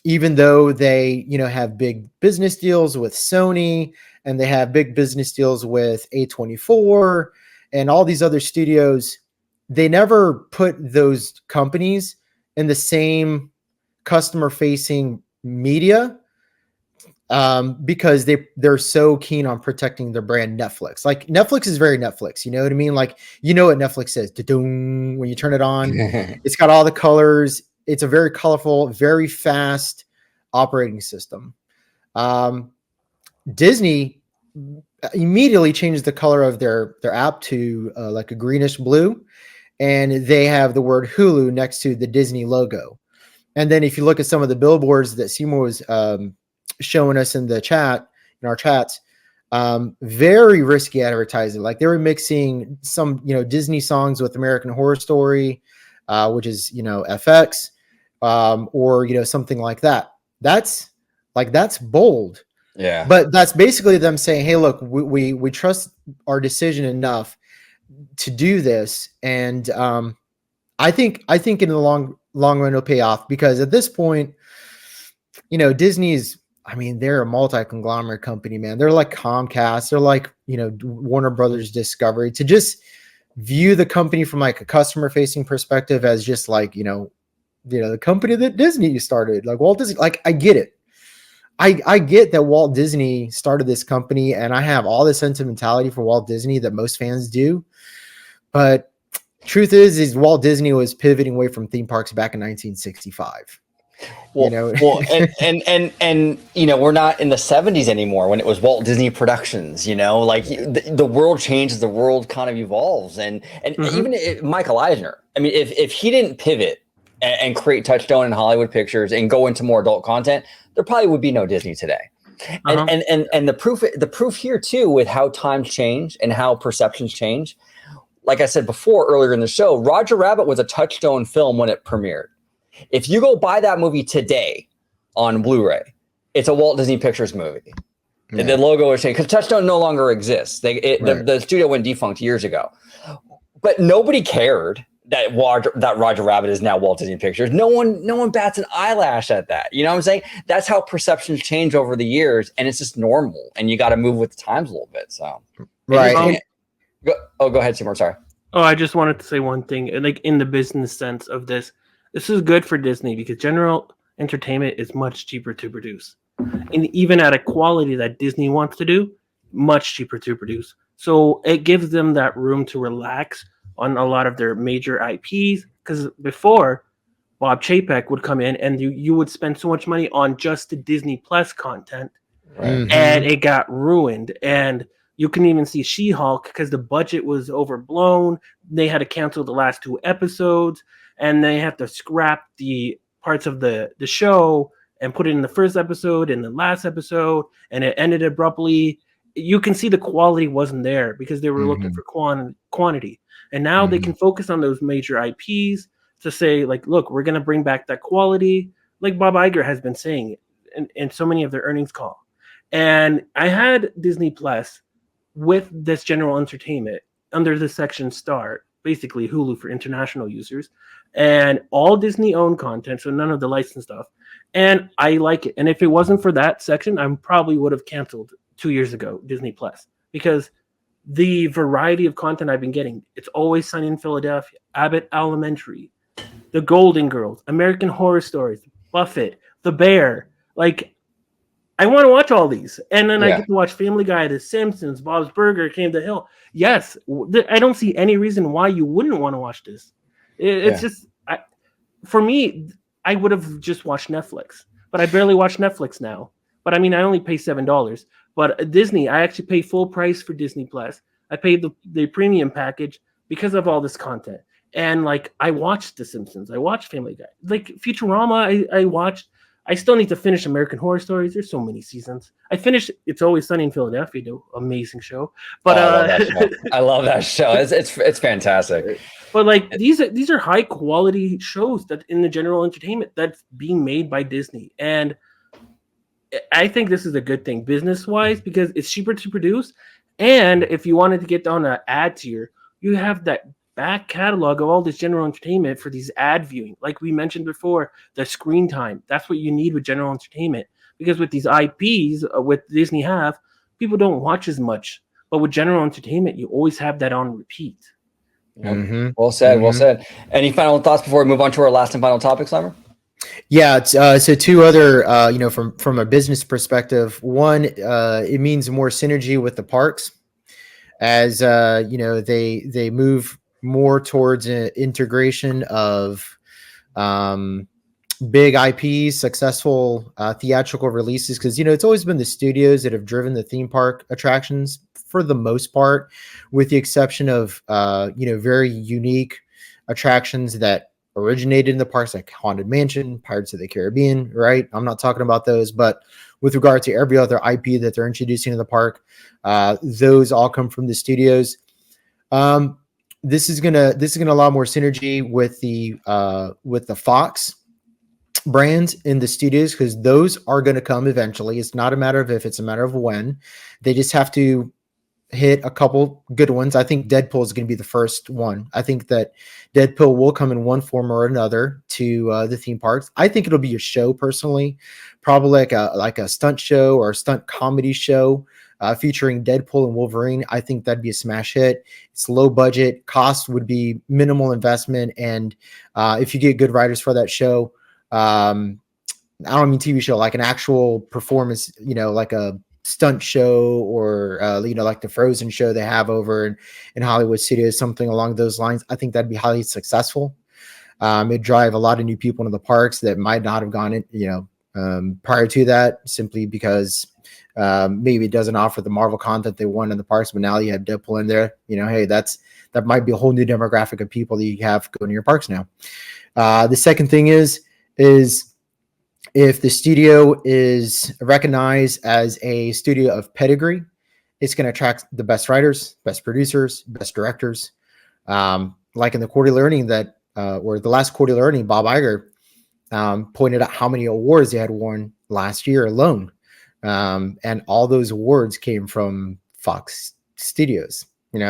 even though they have big business deals with Sony, and they have big business deals with A24 and all these other studios, they never put those companies in the same customer facing media because they're so keen on protecting their brand. Netflix, like, Netflix is very Netflix, you know what I mean? Like, what Netflix is, when you turn it on, it's got all the colors. It's a very colorful, very fast operating system. Disney immediately changed the color of their app to like a greenish blue, and they have the word Hulu next to the Disney logo. And then if you look at some of the billboards that Seymour was showing us in the chat, in our chats, very risky advertising. Like they were mixing some, Disney songs with American Horror Story, which is, FX, or, something like that. That's bold. Yeah. But that's basically them saying, hey, look, we trust our decision enough to do this. And I think in the long run it'll pay off, because at this point, Disney's, I mean, they're a multi-conglomerate company, man. They're like Comcast. They're like, Warner Brothers Discovery. To just view the company from like a customer-facing perspective as just like, the company that Disney started, like Walt Disney. Like, I get it. I get that Walt Disney started this company, and I have all the sentimentality for Walt Disney that most fans do. But truth is Walt Disney was pivoting away from theme parks back in 1965. Well, and we're not in the 70s anymore when it was Walt Disney Productions. Like the world changes, the world kind of evolves, and even Michael Eisner. I mean, if he didn't pivot and create Touchstone and Hollywood Pictures and go into more adult content, there probably would be no Disney today. And the proof here too, with how times change and how perceptions change. Like I said before earlier in the show, Roger Rabbit was a Touchstone film when it premiered. If you go buy that movie today on Blu-ray, it's a Walt Disney Pictures movie. Yeah. The logo is changed because Touchstone no longer exists. The studio went defunct years ago, but nobody cared that Roger Rabbit is now Walt Disney Pictures. No one bats an eyelash at that. You know what I'm saying? That's how perceptions change over the years, and it's just normal. And you got to move with the times a little bit. So, right. Go ahead, Seymour. Sorry. Oh, I just wanted to say one thing. Like in the business sense of this is good for Disney because general entertainment is much cheaper to produce, and even at a quality that Disney wants to do, much cheaper to produce. So it gives them that room to relax on a lot of their major IPs. Because before, Bob Chapek would come in and you would spend so much money on just the Disney Plus content, right. And it got ruined. And you can even see She-Hulk because the budget was overblown. They had to cancel the last 2 episodes, and they have to scrap the parts of the show and put it in the first episode and the last episode, and it ended abruptly. You can see the quality wasn't there because they were looking for quantity. And now they can focus on those major IPs to say, like, look, we're going to bring back that quality, like Bob Iger has been saying in so many of their earnings call. And I had Disney Plus with this general entertainment under the section Start, basically Hulu for international users, and all Disney-owned content, so none of the licensed stuff. And I like it. And if it wasn't for that section, I probably would have canceled 2 years ago Disney Plus, because the variety of content I've been getting, it's Always Sunny in Philadelphia, Abbott Elementary, The Golden Girls, American Horror Stories, Buffett, The Bear. Like, I want to watch all these. And then I get to watch Family Guy, The Simpsons, Bob's Burger, Came to Hill. Yes, I don't see any reason why you wouldn't want to watch this. It's just, for me, I would have just watched Netflix. But I barely watch Netflix now. But I mean, I only pay $7. But Disney, I actually pay full price for Disney Plus. I paid the premium package because of all this content. And like, I watched The Simpsons. I watched Family Guy. Like Futurama, I watched. I still need to finish American Horror Stories. There's so many seasons. I finished It's Always Sunny in Philadelphia, though. Amazing show. But I love that show. It's fantastic. But like these are high quality shows that in the general entertainment that's being made by Disney. And I think this is a good thing business wise because it's cheaper to produce. And if you wanted to get down an ad tier, you have that back catalog of all this general entertainment for these ad viewing. Like we mentioned before, the screen time. That's what you need with general entertainment. Because with these IPs, with Disney have, people don't watch as much. But with general entertainment, you always have that on repeat. Well said. Well said. Any final thoughts before we move on to our last and final topic, Summer? Yeah. So 2 other, from a business perspective, one, it means more synergy with the parks as, they move more towards an integration of big IPs, successful theatrical releases, because it's always been the studios that have driven the theme park attractions for the most part, with the exception of very unique attractions that originated in the parks, like Haunted Mansion, Pirates of the Caribbean. Right? I'm not talking about those, but with regard to every other IP that they're introducing to the park, those all come from the studios. This is gonna allow more synergy with the Fox brands in the studios, because those are going to come eventually. It's not a matter of if, it's a matter of when. They just have to hit a couple good ones. I think Deadpool is going to be the first one. I think that Deadpool will come in one form or another to the theme parks. I think it'll be a show personally, probably like a stunt show or a stunt comedy show featuring Deadpool and Wolverine. I think that'd be a smash hit. It's low budget, cost would be minimal investment, and if you get good writers for that show, I don't mean TV show, like an actual performance, like a stunt show, or like the Frozen show they have over in Hollywood Studios, something along those lines. I think that'd be highly successful. It'd drive a lot of new people into the parks that might not have gone in, prior to that, simply because maybe it doesn't offer the Marvel content they want in the parks, but now you have Deadpool in there. Hey, that might be a whole new demographic of people that you have going to your parks now. The second thing is if the studio is recognized as a studio of pedigree, it's going to attract the best writers, best producers, best directors. Like in the quarterly earning or the last quarterly earning, Bob Iger pointed out how many awards they had won last year alone. And all those awards came from Fox Studios.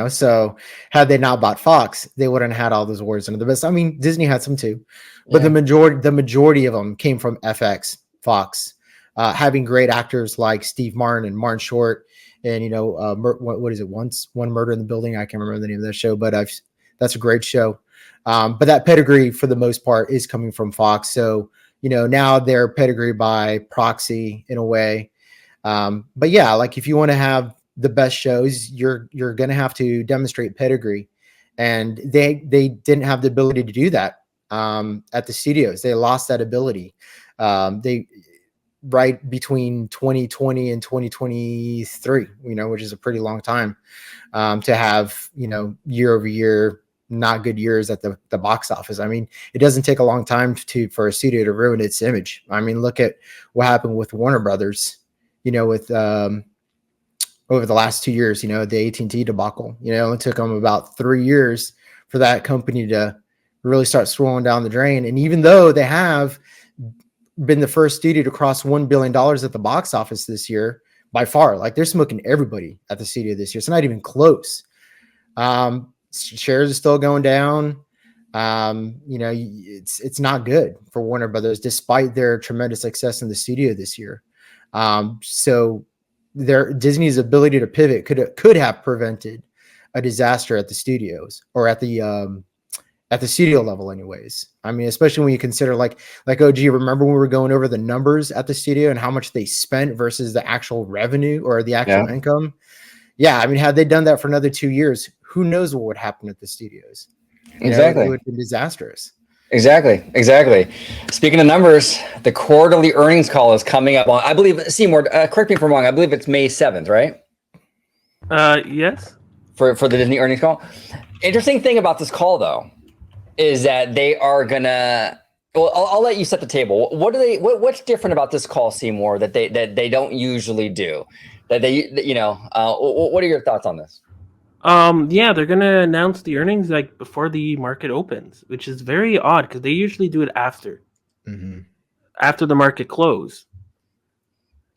So had they not bought Fox, they wouldn't have had all those awards under the best. I mean, Disney had some too, but the majority of them came from FX, Fox, having great actors like Steve Martin and Martin Short, and what is it? One Murder in the Building. I can't remember the name of that show, but that's a great show. But that pedigree, for the most part, is coming from Fox. So now they're pedigree by proxy in a way. But yeah, like if you want to have the best shows, you're going to have to demonstrate pedigree, and they didn't have the ability to do that at the studios. They lost that ability. They right between 2020 and 2023, which is a pretty long time to have year over year not good years at the box office. I mean, it doesn't take a long time for a studio to ruin its image. I mean, look at what happened with Warner Brothers, with over the last 2 years, the AT&T debacle. It took them about 3 years for that company to really start swirling down the drain. And even though they have been the first studio to cross $1 billion at the box office this year, by far, like they're smoking everybody at the studio this year. It's not even close. Shares are still going down. It's not good for Warner Brothers, despite their tremendous success in the studio this year. So Disney's ability to pivot could have prevented a disaster at the studios, or at the studio level anyways. I mean, especially when you consider like, oh gee, remember when we were going over the numbers at the studio and how much they spent versus the actual revenue or the actual income? Yeah, I mean, had they done that for another 2 years, who knows what would happen at the studios? It would have been disastrous. Exactly. Speaking of numbers, the quarterly earnings call is coming up on, I believe, Seymour, correct me if I'm wrong, I believe it's May 7th, right? Yes. For the Disney earnings call. Interesting thing about this call, though, is that they are gonna. Well, I'll let you set the table. What's different about this call, Seymour, that they don't usually do? What are your thoughts on this? Yeah, they're gonna announce the earnings like before the market opens, which is very odd because they usually do it after the market close.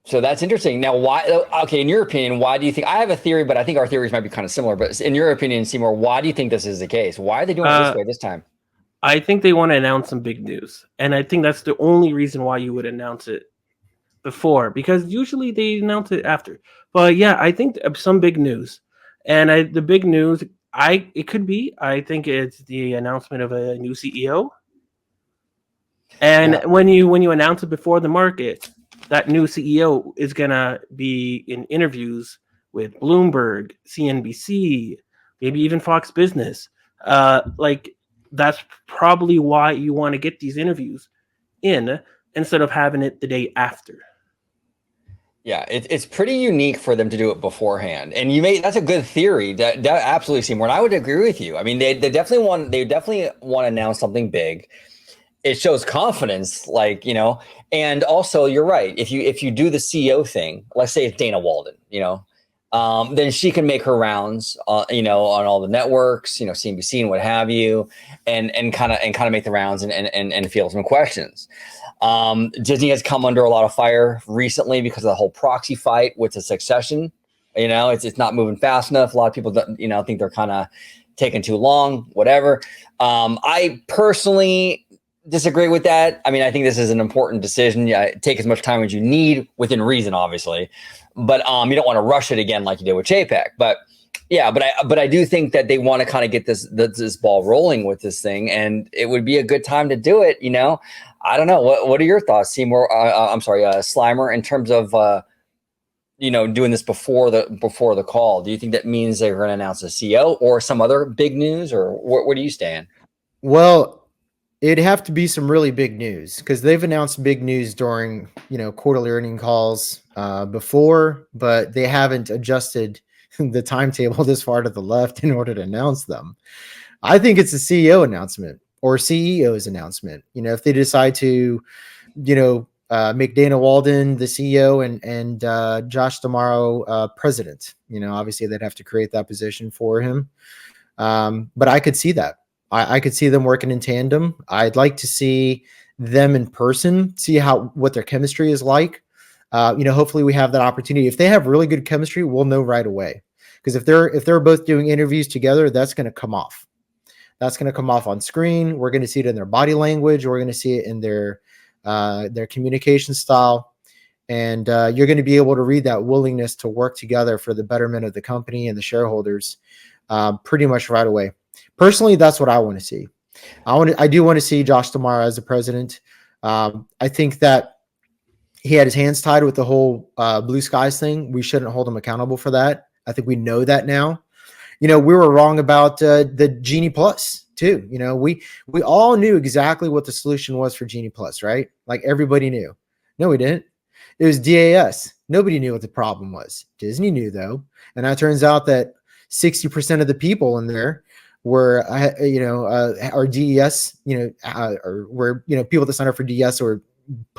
So that's interesting. Now, why? Okay, in your opinion, why do you think? I have a theory, but I think our theories might be kind of similar. But in your opinion, Seymour, why do you think this is the case? Why are they doing it this way this time? I think they want to announce some big news, and I think that's the only reason why you would announce it before, because usually they announce it after. But yeah, I think some big news. And the big news, I think it's the announcement of a new CEO. And when you announce it before the market, that new CEO is gonna be in interviews with Bloomberg, CNBC, maybe even Fox Business. That's probably why you want to get these interviews, in instead of having it the day after. Yeah, it's pretty unique for them to do it beforehand, and that's a good theory. That absolutely, Seymour, and I would agree with you. I mean, they definitely want to announce something big. It shows confidence, like, and also you're right. If you do the CEO thing, let's say it's Dana Walden, then she can make her rounds, on all the networks, CNBC and what have you, and kind of make the rounds and field some questions. Disney has come under a lot of fire recently because of the whole proxy fight with the succession. It's not moving fast enough. A lot of people, think they're kind of taking too long, whatever. I personally disagree with that. I mean, I think this is an important decision. Yeah, take as much time as you need within reason, obviously, but you don't want to rush it again like you did with JPEG. But yeah, but I do think that they want to kind of get this ball rolling with this thing, and it would be a good time to do it. I don't know. What are your thoughts, Seymour? I'm sorry, Slimer, in terms of doing this before the call? Do you think that means they're going to announce a CEO or some other big news, or where do you stand? Well, it'd have to be some really big news because they've announced big news during quarterly earning calls before, but they haven't adjusted the timetable this far to the left in order to announce them. I think it's a CEO announcement or CEO's announcement. If they decide to, make Dana Walden the CEO and Josh D'Amaro president, obviously they'd have to create that position for him. But I could see that. I could see them working in tandem. I'd like to see them in person, see what their chemistry is like. Hopefully we have that opportunity. If they have really good chemistry, we'll know right away. Because if they're both doing interviews together, that's going to come off. That's going to come off on screen. We're going to see it in their body language. We're going to see it in their communication style. And you're going to be able to read that willingness to work together for the betterment of the company and the shareholders pretty much right away. Personally, that's what I want to see. I do want to see Josh D'Amaro as the president. I think that he had his hands tied with the whole Blue Skies thing. We shouldn't hold him accountable for that. I think we know that now. We were wrong about the Genie Plus too. We all knew exactly what the solution was for Genie Plus, right? Like everybody knew. No, we didn't. It was DAS. Nobody knew what the problem was. Disney knew though, and it turns out that 60% of the people in there were, are DES, or were people that sign up for DES or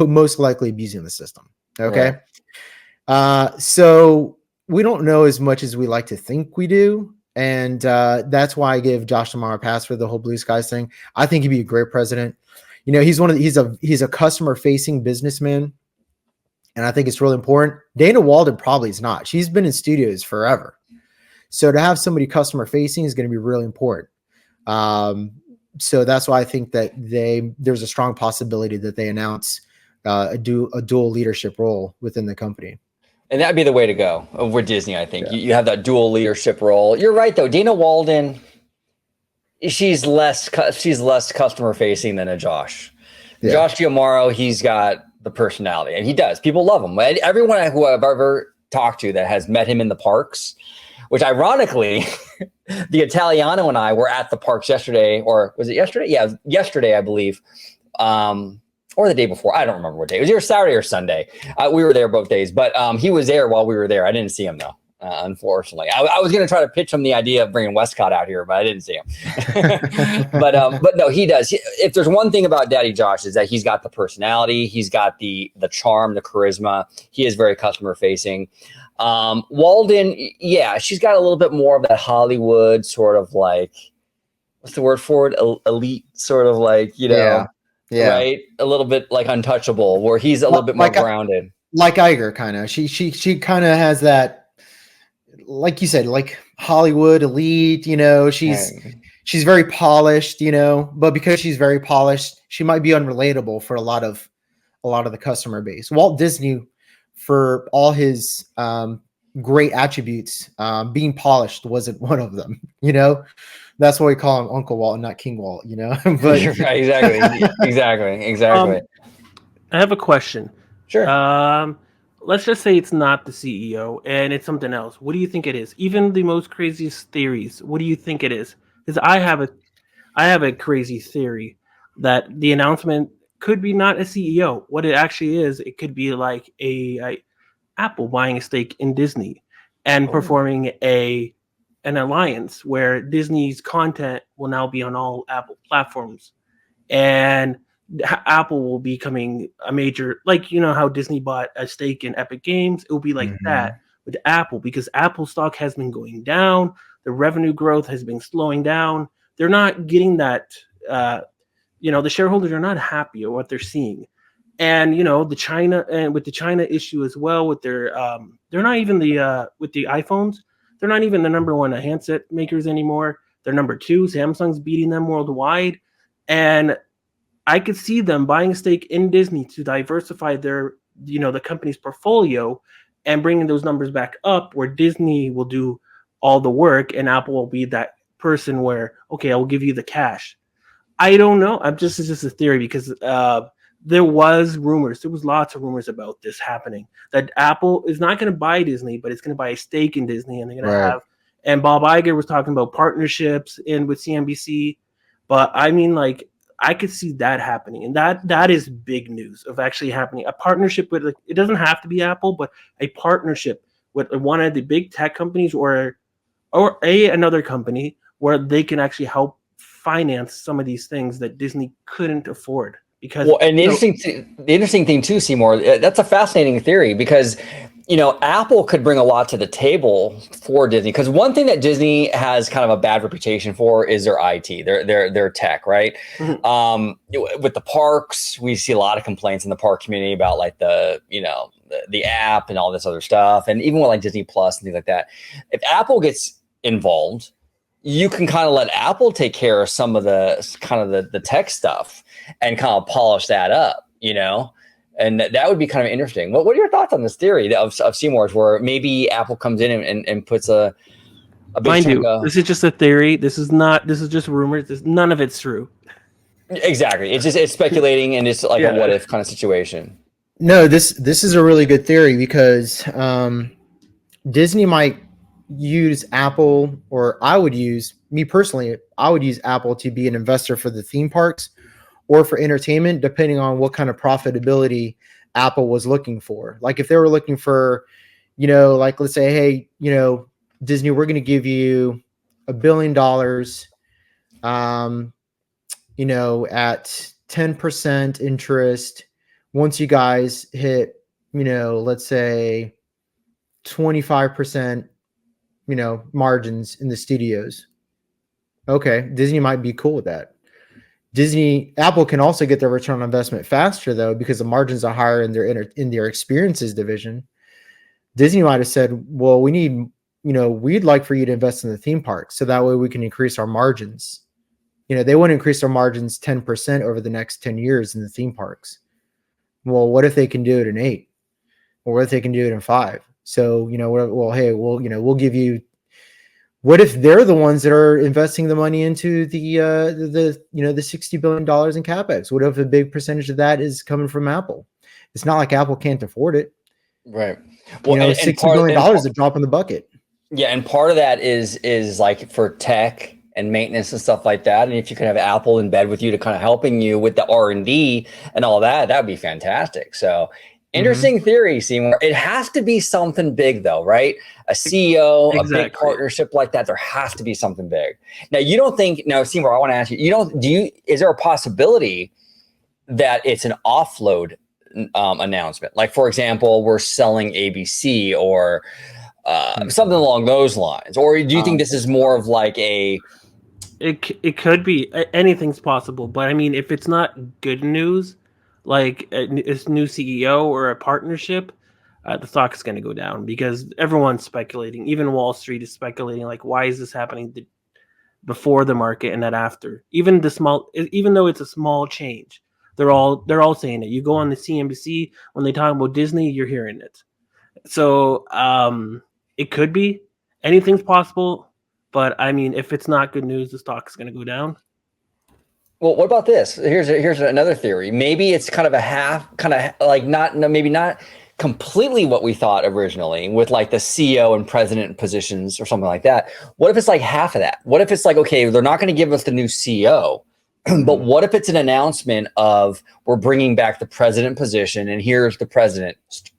most likely abusing the system. Okay, right. So we don't know as much as we like to think we do. And that's why I give Josh D'Amaro a pass for the whole Blue Skies thing. I think he'd be a great president. He's a customer facing businessman. And I think it's really important. Dana Walden probably is not. She's been in studios forever. So to have somebody customer facing is going to be really important. So that's why I think that there's a strong possibility that they announce a dual leadership role within the company. And that'd be the way to go with Disney, I think. Yeah. You have that dual leadership role. You're right, though. Dana Walden, she's less customer facing than a Josh. Yeah. Josh D'Amaro, he's got the personality, and he does. People love him. Everyone who I've ever talked to that has met him in the parks, which ironically, the Italiano and I were at the parks yesterday, or was it yesterday? Yeah, yesterday, I believe. Or the day before. I don't remember what day. It was either Saturday or Sunday. We were there both days, but he was there while we were there. I didn't see him though, unfortunately. I was going to try to pitch him the idea of bringing Westcott out here, but I didn't see him. But no, he does. If there's one thing about Daddy Josh is that he's got the personality, he's got the charm, the charisma. He is very customer facing. Walden, yeah, she's got a little bit more of that Hollywood sort of like, what's the word for it? Elite sort of like, Yeah. Right, a little bit like Untouchable, where he's a little bit more grounded, like Iger, kind of. She kind of has that, like you said, like Hollywood elite. She's very polished, but because she's very polished, she might be unrelatable for a lot of the customer base. Walt Disney, for all his great attributes, being polished wasn't one of them. That's why we call him Uncle Walt and not King Walt, But exactly. I have a question. Sure. Let's just say it's not the CEO and it's something else. What do you think it is? Even the most craziest theories. What do you think it is? Because I have a crazy theory that the announcement could be not a CEO. What it actually is, it could be like a Apple buying a stake in Disney and performing an alliance where Disney's content will now be on all Apple platforms, and Apple will be becoming a major, like, you know how Disney bought a stake in Epic Games. It will be like that with Apple, because Apple stock has been going down. The revenue growth has been slowing down. They're not getting that. The shareholders are not happy at what they're seeing, and the China, and with the China issue as well, with their they're not even the with the iPhones. They're not even the number one handset makers anymore. They're number two. Samsung's beating them worldwide, and I could see them buying a stake in Disney to diversify their, the company's portfolio and bringing those numbers back up, where Disney will do all the work and Apple will be that person where, okay, I will give you the cash. I don't know. It's just a theory, because there was lots of rumors about this happening, that Apple is not going to buy Disney, but it's going to buy a stake in Disney, and they're going to have. And Bob Iger was talking about partnerships with CNBC, but I mean, like, I could see that happening, and that is big news of actually happening. A partnership with, like, it doesn't have to be Apple, but a partnership with one of the big tech companies or another company, where they can actually help finance some of these things that Disney couldn't afford. Because the interesting thing too, Seymour, that's a fascinating theory, because Apple could bring a lot to the table for Disney. Because one thing that Disney has kind of a bad reputation for is their IT, their tech, right? With the parks, we see a lot of complaints in the park community about, like, the app and all this other stuff, and even with, like, Disney Plus and things like that. If Apple gets involved, you can kind of let Apple take care of some of the tech stuff and kind of polish that up, and that would be kind of interesting. What are your thoughts on this theory of Seymour's, where maybe Apple comes in and puts a big mind chunk you, of... this is just a theory. This is just rumors. None of it's true. Exactly. It's speculating, and it's like a what if kind of situation. No, this is a really good theory, because Disney might use Apple, or I would use Apple to be an investor for the theme parks or for entertainment, depending on what kind of profitability Apple was looking for. Like, if they were looking for, like, let's say, hey, Disney, we're going to give you $1 billion, at 10% interest. Once you guys hit, let's say 25%, margins in the studios. Okay, Disney might be cool with that. Apple can also get their return on investment faster, though, because the margins are higher in their experiences division. Disney might have said, well, we'd like for you to invest in the theme park, so that way we can increase our margins. They want to increase their margins 10% over the next 10 years in the theme parks. Well, what if they can do it in 8? Or what if they can do it in 5? So, we'll give you. What if they're the ones that are investing the money into the $60 billion in capex? What if a big percentage of that is coming from Apple? It's not like Apple can't afford it, right? Well, $60 billion is a drop in the bucket. Yeah, and part of that is like for tech and maintenance and stuff like that. And if you could have Apple in bed with you to kind of helping you with the R&D and all that, that would be fantastic. So interesting theory, Seymour. It has to be something big, though, right? A CEO, a big partnership like that. There has to be something big. Now, you don't think? Now, Seymour, I want to ask you. Is there a possibility that it's an offload announcement? Like, for example, we're selling ABC or something along those lines. Or do you think this is more of like a? It could be. Anything's possible, but I mean, if it's not good news, like a new CEO or a partnership, the stock is going to go down, because everyone's speculating. Even Wall Street is speculating, like, why is this happening before the market and not after? Even though it's a small change, they're all saying it. You go on the CNBC, when they talk about Disney, you're hearing it. So it could be. Anything's possible. But I mean, if it's not good news, the stock is going to go down. Well, what about this? Here's another theory. Maybe it's kind of a half, kind of like maybe not completely what we thought originally, with like the CEO and president positions or something like that. What if it's like half of that? What if it's like, okay, they're not going to give us the new CEO, But what if it's an announcement of we're bringing back the president position and here's the president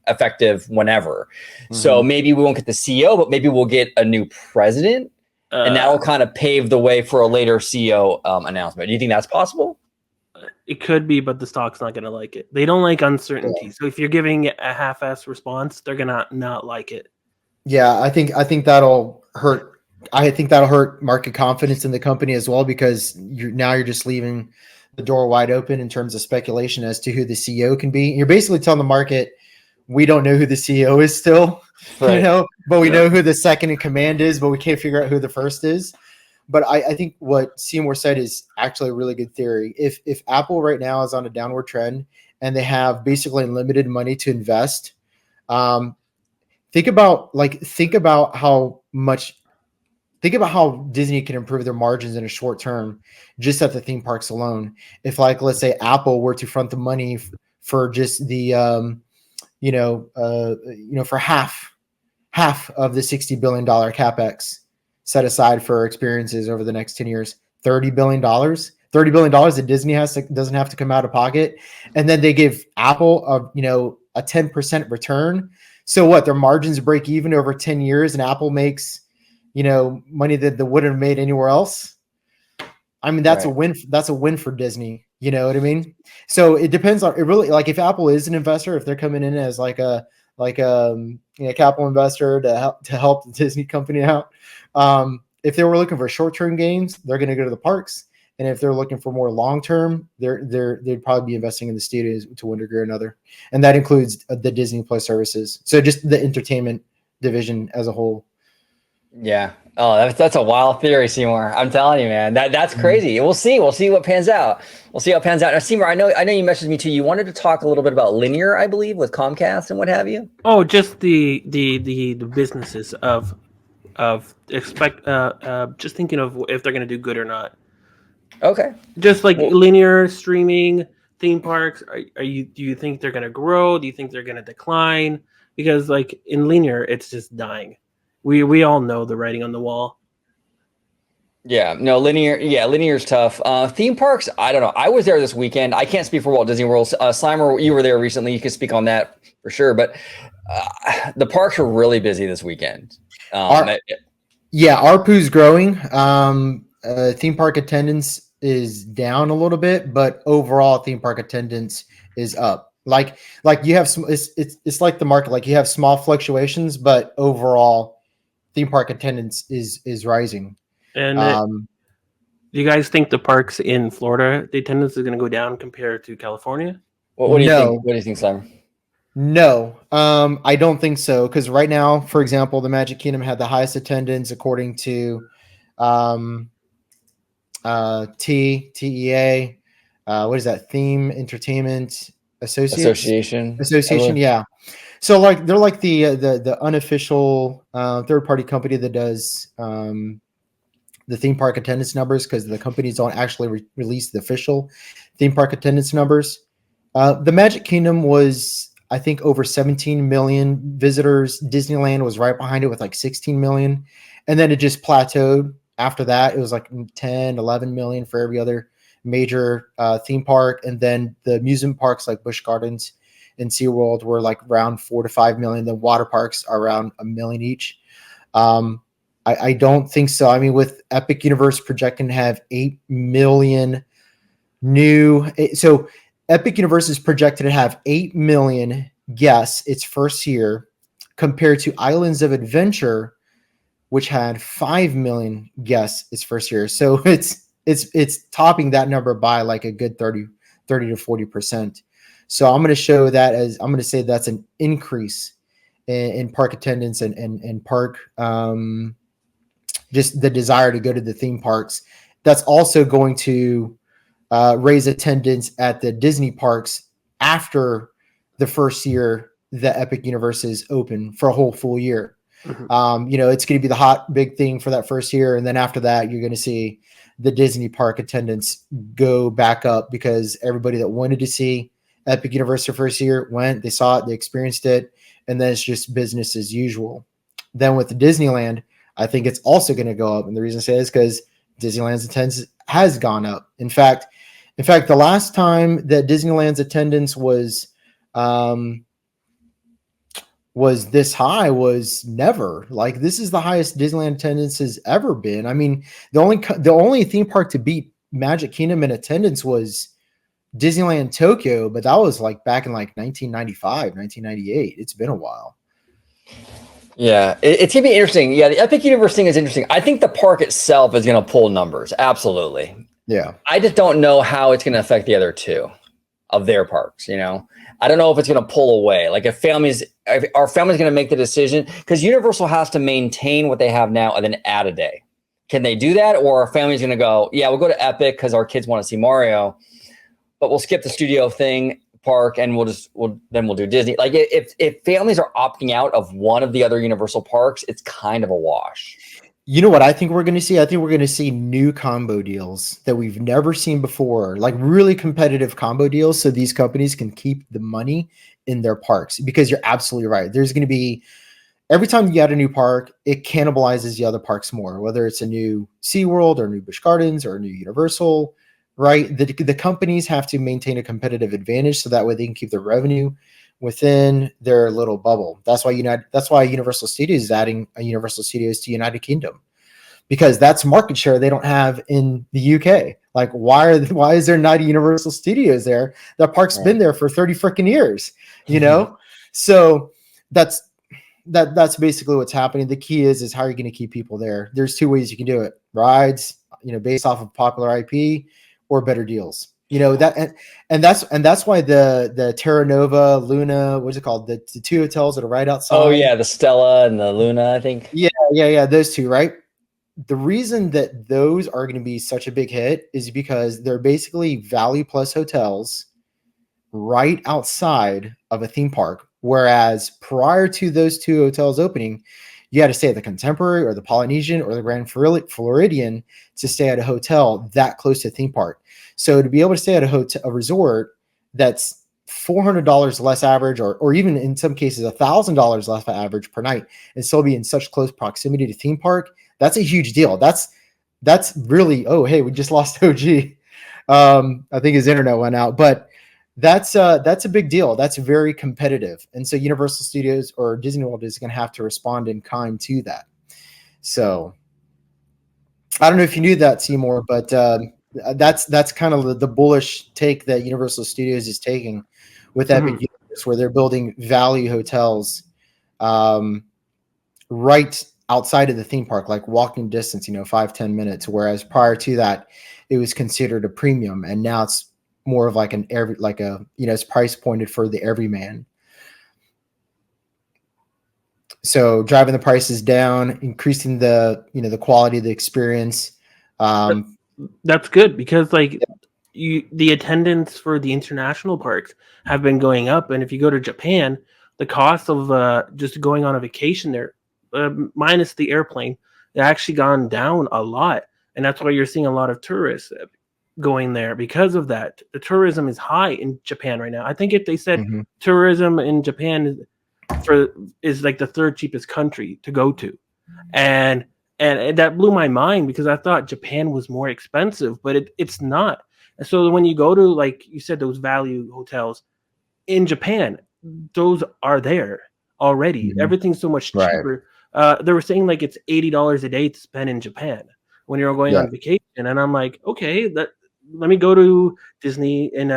effective whenever. So maybe we won't get the CEO, but maybe we'll get a new president, and that'll kind of pave the way for a later CEO announcement. Do you think that's possible? It could be, but the stock's not going to like it. They don't like uncertainty. Yeah. So if you're giving a half-ass response, they're going to not like it. Yeah, I think that'll hurt. I think that'll hurt market confidence in the company as well, because you're just leaving the door wide open in terms of speculation as to who the CEO can be. You're basically telling the market, we don't know who the CEO is still, right. But we know who the second in command is, but we can't figure out who the first is. But I think what Seymour said is actually a really good theory. If Apple right now is on a downward trend and they have basically unlimited money to invest, think about how Disney can improve their margins in a short term, just at the theme parks alone. If, like, let's say Apple were to front the money for just the, for half of the $60 billion CapEx set aside for experiences over the next 10 years, $30 billion that Disney doesn't have to come out of pocket. And then they give Apple a 10% return. So what, their margins break even over 10 years and Apple makes, money that they wouldn't have made anywhere else. I mean, that's right. A win. That's a win for Disney. You know what I mean? So it depends on it really. Like, if Apple is an investor, if they're coming in as like a capital investor to help the Disney company out, if they were looking for short-term gains, they're going to go to the parks. And if they're looking for more long-term, they'd probably be investing in the studios to one degree or another, and that includes the Disney Plus services. So just the entertainment division as a whole. Yeah. Oh, that's a wild theory, Seymour. I'm telling you, man. That's crazy. We'll see. We'll see what pans out. We'll see how it pans out. Now, Seymour, I know you messaged me too. You wanted to talk a little bit about linear, I believe, with Comcast and what have you. Oh, just the businesses of just thinking of if they're going to do good or not. Okay. Just like linear streaming, theme parks. Do you think they're going to grow? Do you think they're going to decline? Because like in linear, it's just dying. We all know the writing on the wall. Yeah, no, linear is tough. Theme parks, I don't know. I was there this weekend. I can't speak for Walt Disney World. Slimer, you were there recently. You can speak on that for sure. But the parks were really busy this weekend. ARPU's growing. Theme park attendance is down a little bit, but overall theme park attendance is up. Like you have some, it's like the market. Like you have small fluctuations, but overall theme park attendance is rising. And do you guys think the parks in Florida, the attendance is going to go down compared to California? What do you think? What do you think, Simon? No, I don't think so. Because right now, for example, the Magic Kingdom had the highest attendance according to TEA. What is that? Theme Entertainment Association. Yeah. So like they're like the unofficial third-party company that does the theme park attendance numbers, because the companies don't actually release the official theme park attendance numbers. The Magic Kingdom was, I think, over 17 million visitors. Disneyland was right behind it with like 16 million. And then it just plateaued. After that, it was like 10, 11 million for every other major theme park. And then the amusement parks like Busch Gardens and SeaWorld were like around 4 to 5 million. The water parks are around 1 million each. I don't think so. I mean, with Epic Universe projecting to have 8 million so Epic Universe is projected to have 8 million guests its first year, compared to Islands of Adventure, which had 5 million guests its first year. So it's topping that number by like a good 30 to 40%. So I'm going to say that's an increase in park attendance and park, just the desire to go to the theme parks. That's also going to raise attendance at the Disney parks after the first year the Epic Universe is open for a whole full year. Mm-hmm. It's going to be the hot big thing for that first year. And then after that, you're going to see the Disney park attendance go back up, because everybody that wanted to see Epic Universe their first year went, they saw it, they experienced it, and then it's just business as usual. Then with the Disneyland, I think it's also going to go up. And the reason I say is because Disneyland's attendance has gone up. In fact, the last time that Disneyland's attendance was this high was never. Like, this is the highest Disneyland attendance has ever been. I mean, the only theme park to beat Magic Kingdom in attendance was Disneyland Tokyo, but that was like back in like 1995, 1998. It's been a while. Yeah, it's gonna be interesting. Yeah, the Epic Universe thing is interesting. I think the park itself is gonna pull numbers. Absolutely. Yeah. I just don't know how it's gonna affect the other two of their parks. You know, I don't know if it's gonna pull away. Like, if our family's gonna make the decision, because Universal has to maintain what they have now and then add a day. Can they do that, or our family's gonna go? Yeah, we'll go to Epic because our kids want to see Mario, but we'll skip the studio thing park and we'll do Disney. Like, if families are opting out of one of the other Universal parks, it's kind of a wash. You know what I think we're going to see? I think we're going to see new combo deals that we've never seen before, like really competitive combo deals, so these companies can keep the money in their parks. Because you're absolutely right. There's going to be, every time you add a new park, it cannibalizes the other parks more, whether it's a new SeaWorld or new Busch Gardens or a new Universal, right? The companies have to maintain a competitive advantage so that way they can keep their revenue within their little bubble. That's why Universal Studios is adding a Universal Studios to United Kingdom, because that's market share they don't have in the UK. Like, why is there not a Universal Studios there? That park's been there for 30 freaking years, you know? So that's basically what's happening. The key is how are you going to keep people there? There's two ways you can do it: rides, based off of popular IP, or better deals. That and that's why the Terra Nova, Luna, what's it called? The two hotels that are right outside. Oh yeah, the Stella and the Luna, I think. Yeah, those two, right? The reason that those are going to be such a big hit is because they're basically value plus hotels right outside of a theme park. Whereas prior to those two hotels opening, you had to stay at the Contemporary or the Polynesian or the Grand Floridian to stay at a hotel that close to a theme park. So to be able to stay at a resort that's $400 less average, or even in some cases $1,000 less average per night, and still be in such close proximity to theme park, that's a huge deal. That's really, oh, hey, we just lost OG. I think his internet went out, but that's a big deal. That's very competitive. And so Universal Studios or Disney World is going to have to respond in kind to that. So I don't know if you knew that, Seymour, but that's kind of the bullish take that Universal Studios is taking with Epic Universe, where they're building value hotels right outside of the theme park, like walking distance, 5-10 minutes. Whereas prior to that, it was considered a premium, and now it's more of like it's price pointed for the everyman. So driving the prices down, increasing the quality of the experience. That's good, because the attendance for the international parks have been going up, and if you go to Japan, the cost of just going on a vacation there, minus the airplane, it actually gone down a lot, and that's why you're seeing a lot of tourists going there because of that. The tourism is high in Japan right now. I think if they said tourism in Japan is like the third cheapest country to go to, and that blew my mind, because I thought Japan was more expensive, but it's not. And so when you go to, like you said, those value hotels in Japan, those are there already. Everything's so much cheaper. Right. They were saying like it's $80 a day to spend in Japan when you're going on vacation, and I'm like, okay, let me go to Disney in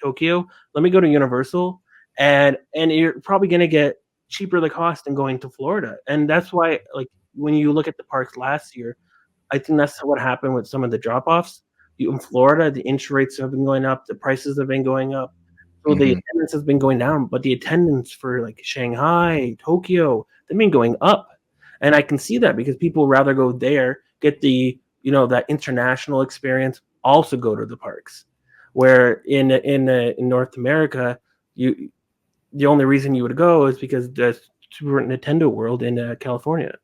Tokyo. Let me go to Universal, and you're probably gonna get cheaper the cost than going to Florida. And that's why, like, when you look at the parks last year, I think that's what happened with some of the drop-offs. In Florida, the interest rates have been going up, the prices have been going up, so the attendance has been going down. But the attendance for like Shanghai, Tokyo, they've been going up, and I can see that because people rather go there, get the that international experience, also go to the parks. Where in North America, the only reason you would go is because the Super Nintendo World in California.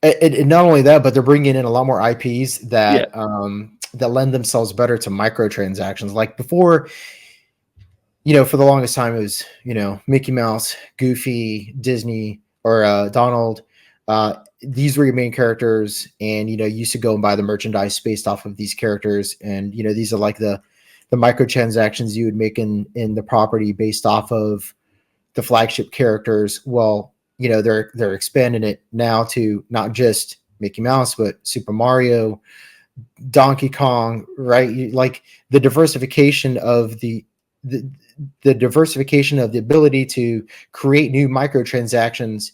And not only that, but they're bringing in a lot more IPs that that lend themselves better to microtransactions. Like before, for the longest time, it was Mickey Mouse, Goofy, Disney, or Donald, these were your main characters, and you used to go and buy the merchandise based off of these characters, and these are like the microtransactions you would make in the property based off of the flagship characters. Well, they're expanding it now to not just Mickey Mouse, but Super Mario, Donkey Kong, right? Like the diversification of the diversification of the ability to create new microtransactions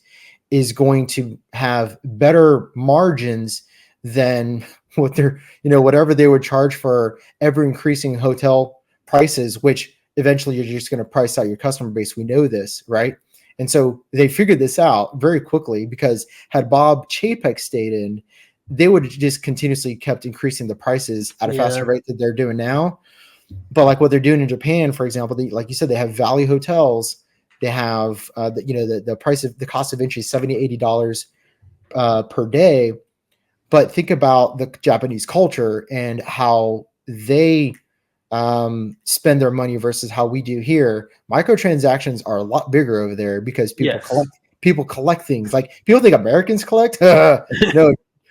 is going to have better margins than what they're, whatever they would charge for ever increasing hotel prices, which eventually you're just going to price out your customer base. We know this, right? And so they figured this out very quickly, because had Bob Chapek stayed in, they would have just continuously kept increasing the prices at a faster rate than they're doing now. But like what they're doing in Japan, for example, like you said, they have value hotels. They have, the price of the cost of entry is $70, $80 per day. But think about the Japanese culture and how they spend their money versus how we do here. Microtransactions are a lot bigger over there because people collect things. Like people think Americans collect. No,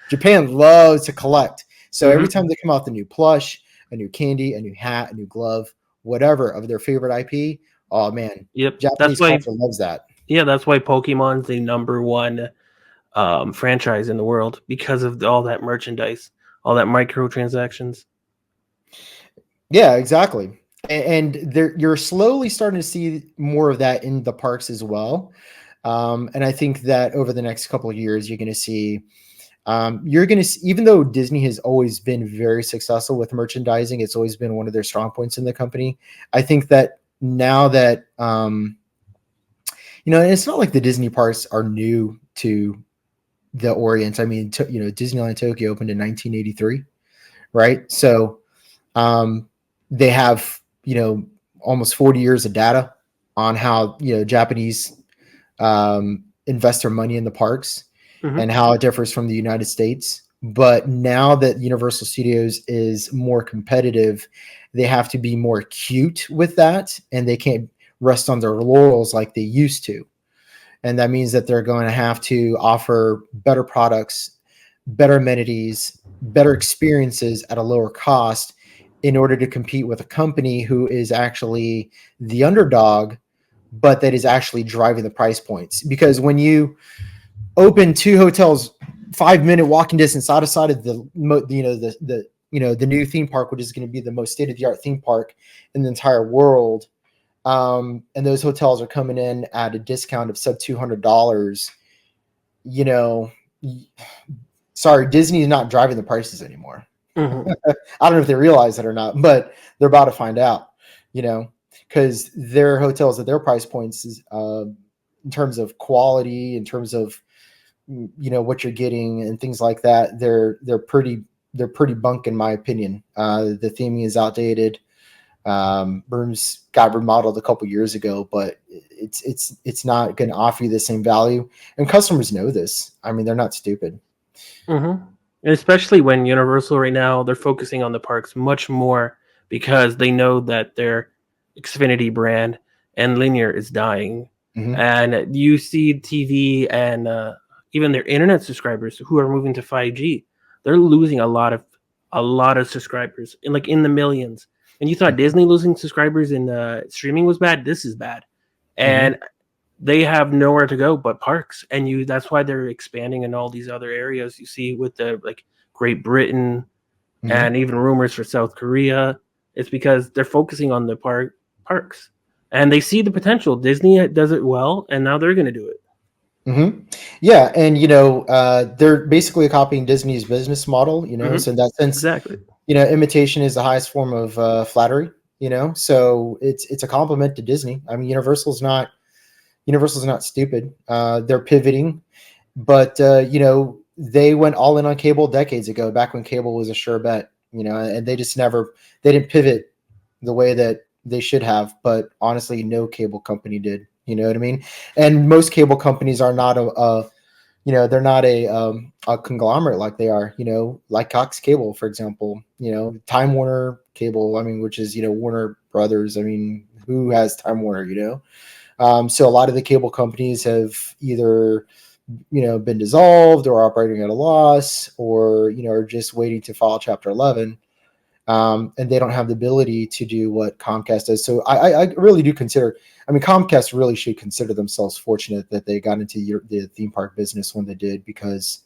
Japan loves to collect. So every time they come out with a new plush, a new candy, a new hat, a new glove, whatever of their favorite IP, oh man, Japanese culture loves that. Yeah, that's why Pokemon's the number one franchise in the world, because of all that merchandise, all that microtransactions. Yeah, exactly. And you're slowly starting to see more of that in the parks as well. And I think that over the next couple of years, you're going to see, even though Disney has always been very successful with merchandising, it's always been one of their strong points in the company. I think that now that, and it's not like the Disney parks are new to the Orient. I mean, Disneyland Tokyo opened in 1983, right? So, they have, almost 40 years of data on how, Japanese invest their money in the parks and how it differs from the United States. But now that Universal Studios is more competitive, they have to be more acute with that, and they can't rest on their laurels like they used to. And that means that they're going to have to offer better products, better amenities, better experiences at a lower cost in order to compete with a company who is actually the underdog, but that is actually driving the price points. Because when you open two hotels 5-minute walking distance out of the new theme park, which is going to be the most state-of-the-art theme park in the entire world, and those hotels are coming in at a discount of sub $200, sorry, Disney is not driving the prices anymore. I don't know if they realize it or not, but they're about to find out, because their hotels at their price points is, in terms of quality, in terms of, what you're getting and things like that, they're pretty bunk in my opinion. The theming is outdated. Rooms got remodeled a couple years ago, but it's not going to offer you the same value, and customers know this. I mean, they're not stupid. And especially when Universal right now, they're focusing on the parks much more, because they know that their Xfinity brand and linear is dying. And you see TV and even their internet subscribers who are moving to 5G, they're losing a lot of subscribers in the millions. And you thought Disney losing subscribers in streaming was bad. This is bad. And they have nowhere to go but parks, and that's why they're expanding in all these other areas. You see with the Great Britain, and even rumors for South Korea. It's because they're focusing on the parks, and they see the potential. Disney does it well, and now they're going to do it. Yeah, and they're basically copying Disney's business model. So in that sense, exactly, imitation is the highest form of flattery. So it's a compliment to Disney. I mean, Universal's not stupid. They're pivoting, but they went all in on cable decades ago, back when cable was a sure bet. And they didn't pivot the way that they should have. But honestly, no cable company did. You know what I mean? And most cable companies are not they're not a conglomerate like they are. Like Cox Cable, for example. Time Warner Cable. I mean, which is Warner Brothers. I mean, who has Time Warner? So a lot of the cable companies have either been dissolved or operating at a loss, or are just waiting to file Chapter 11. And they don't have the ability to do what Comcast does. So I really do consider. I mean, Comcast really should consider themselves fortunate that they got into the theme park business when they did, because,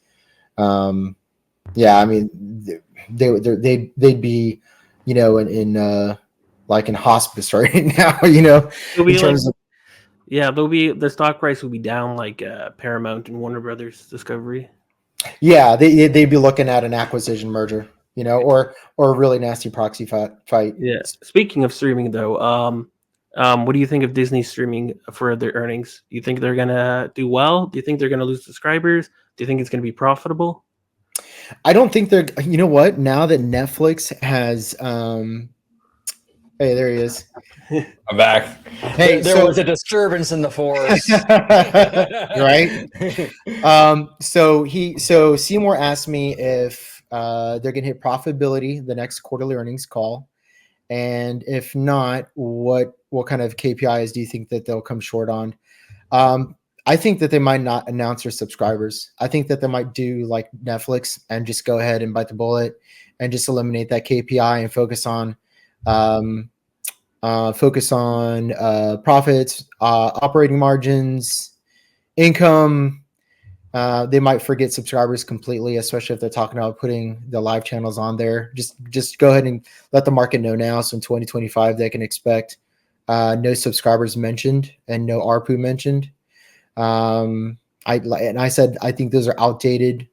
yeah, I mean, they'd be, in like in hospice right now, It'll be in terms of. Yeah, the stock price will be down like Paramount and Warner Brothers Discovery. Yeah, they'd be looking at an acquisition merger, or a really nasty proxy fight. Yeah. Speaking of streaming, though, what do you think of Disney streaming for their earnings? Do you think they're gonna do well? Do you think they're gonna lose subscribers? Do you think it's gonna be profitable? I don't think they're. You know what? Now that Netflix has, hey, there he is. I'm back. Hey, there was a disturbance in the forest. Right. So Seymour asked me if they're gonna hit profitability the next quarterly earnings call, and if not, what kind of KPIs do you think that they'll come short on? I think that they might not announce their subscribers. I think that they might do like Netflix and just go ahead and bite the bullet and just eliminate that KPI and focus on profits, operating margins, income. They might forget subscribers completely, especially if they're talking about putting the live channels on there. Just go ahead and let the market know now. So in 2025, they can expect no subscribers mentioned and no ARPU mentioned. I said I think those are outdated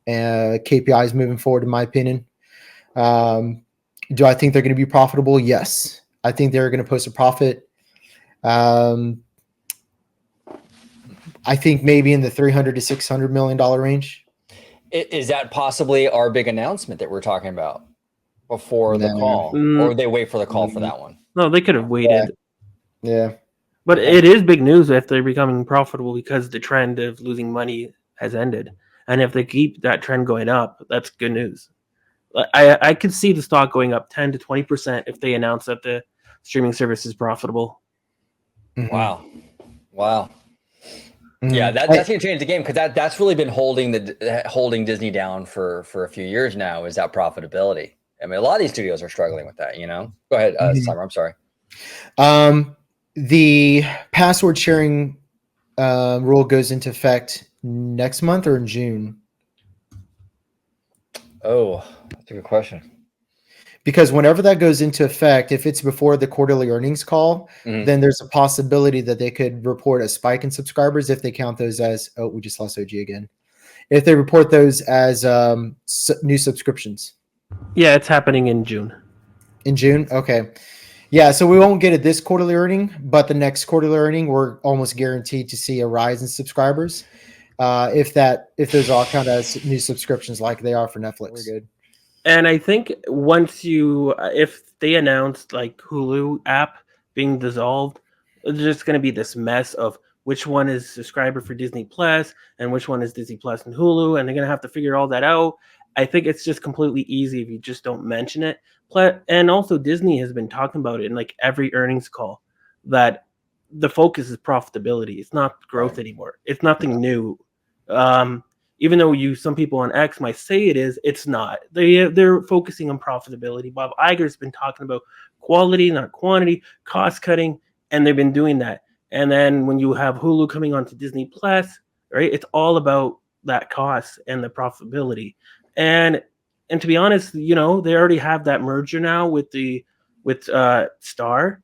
KPIs moving forward, in my opinion. Do I think they're going to be profitable? Yes. I think they're going to post a profit. I think maybe in the $300 to $600 million range. Is that possibly our big announcement that we're talking about before the call, or they wait for the call for that one? No, they could have waited. Yeah. But it is big news if they're becoming profitable, because the trend of losing money has ended. And if they keep that trend going up, that's good news. I could see the stock going up 10 to 20% if they announce that the streaming service is profitable. Mm-hmm. Wow. Mm-hmm. Yeah, that's going to change the game, because that's really been holding Disney down for a few years now, is that profitability. I mean, a lot of these studios are struggling with that, Go ahead, Summer, I'm sorry. The password sharing rule goes into effect next month or in June? Oh, that's a good question. Because whenever that goes into effect, if it's before the quarterly earnings call, then there's a possibility that they could report a spike in subscribers if they count those as, we just lost OG again. If they report those as new subscriptions. Yeah, it's happening in June. In June? Okay. Yeah, so we won't get it this quarterly earning, but the next quarterly earning, we're almost guaranteed to see a rise in subscribers. If those all count as new subscriptions like they are for Netflix. We're good. And I think if they announced like Hulu app being dissolved, there's just going to be this mess of which one is subscriber for Disney Plus and which one is Disney Plus and Hulu, and they're going to have to figure all that out. I think it's just completely easy if you just don't mention it. And also Disney has been talking about it in like every earnings call, that the focus is profitability. It's not growth anymore. It's nothing new. Even though some people on X might say it is, it's not. They're focusing on profitability. Bob Iger's been talking about quality, not quantity, cost cutting, and they've been doing that. And then when you have Hulu coming onto Disney Plus, right, it's all about that cost and the profitability. And to be honest, they already have that merger now with Star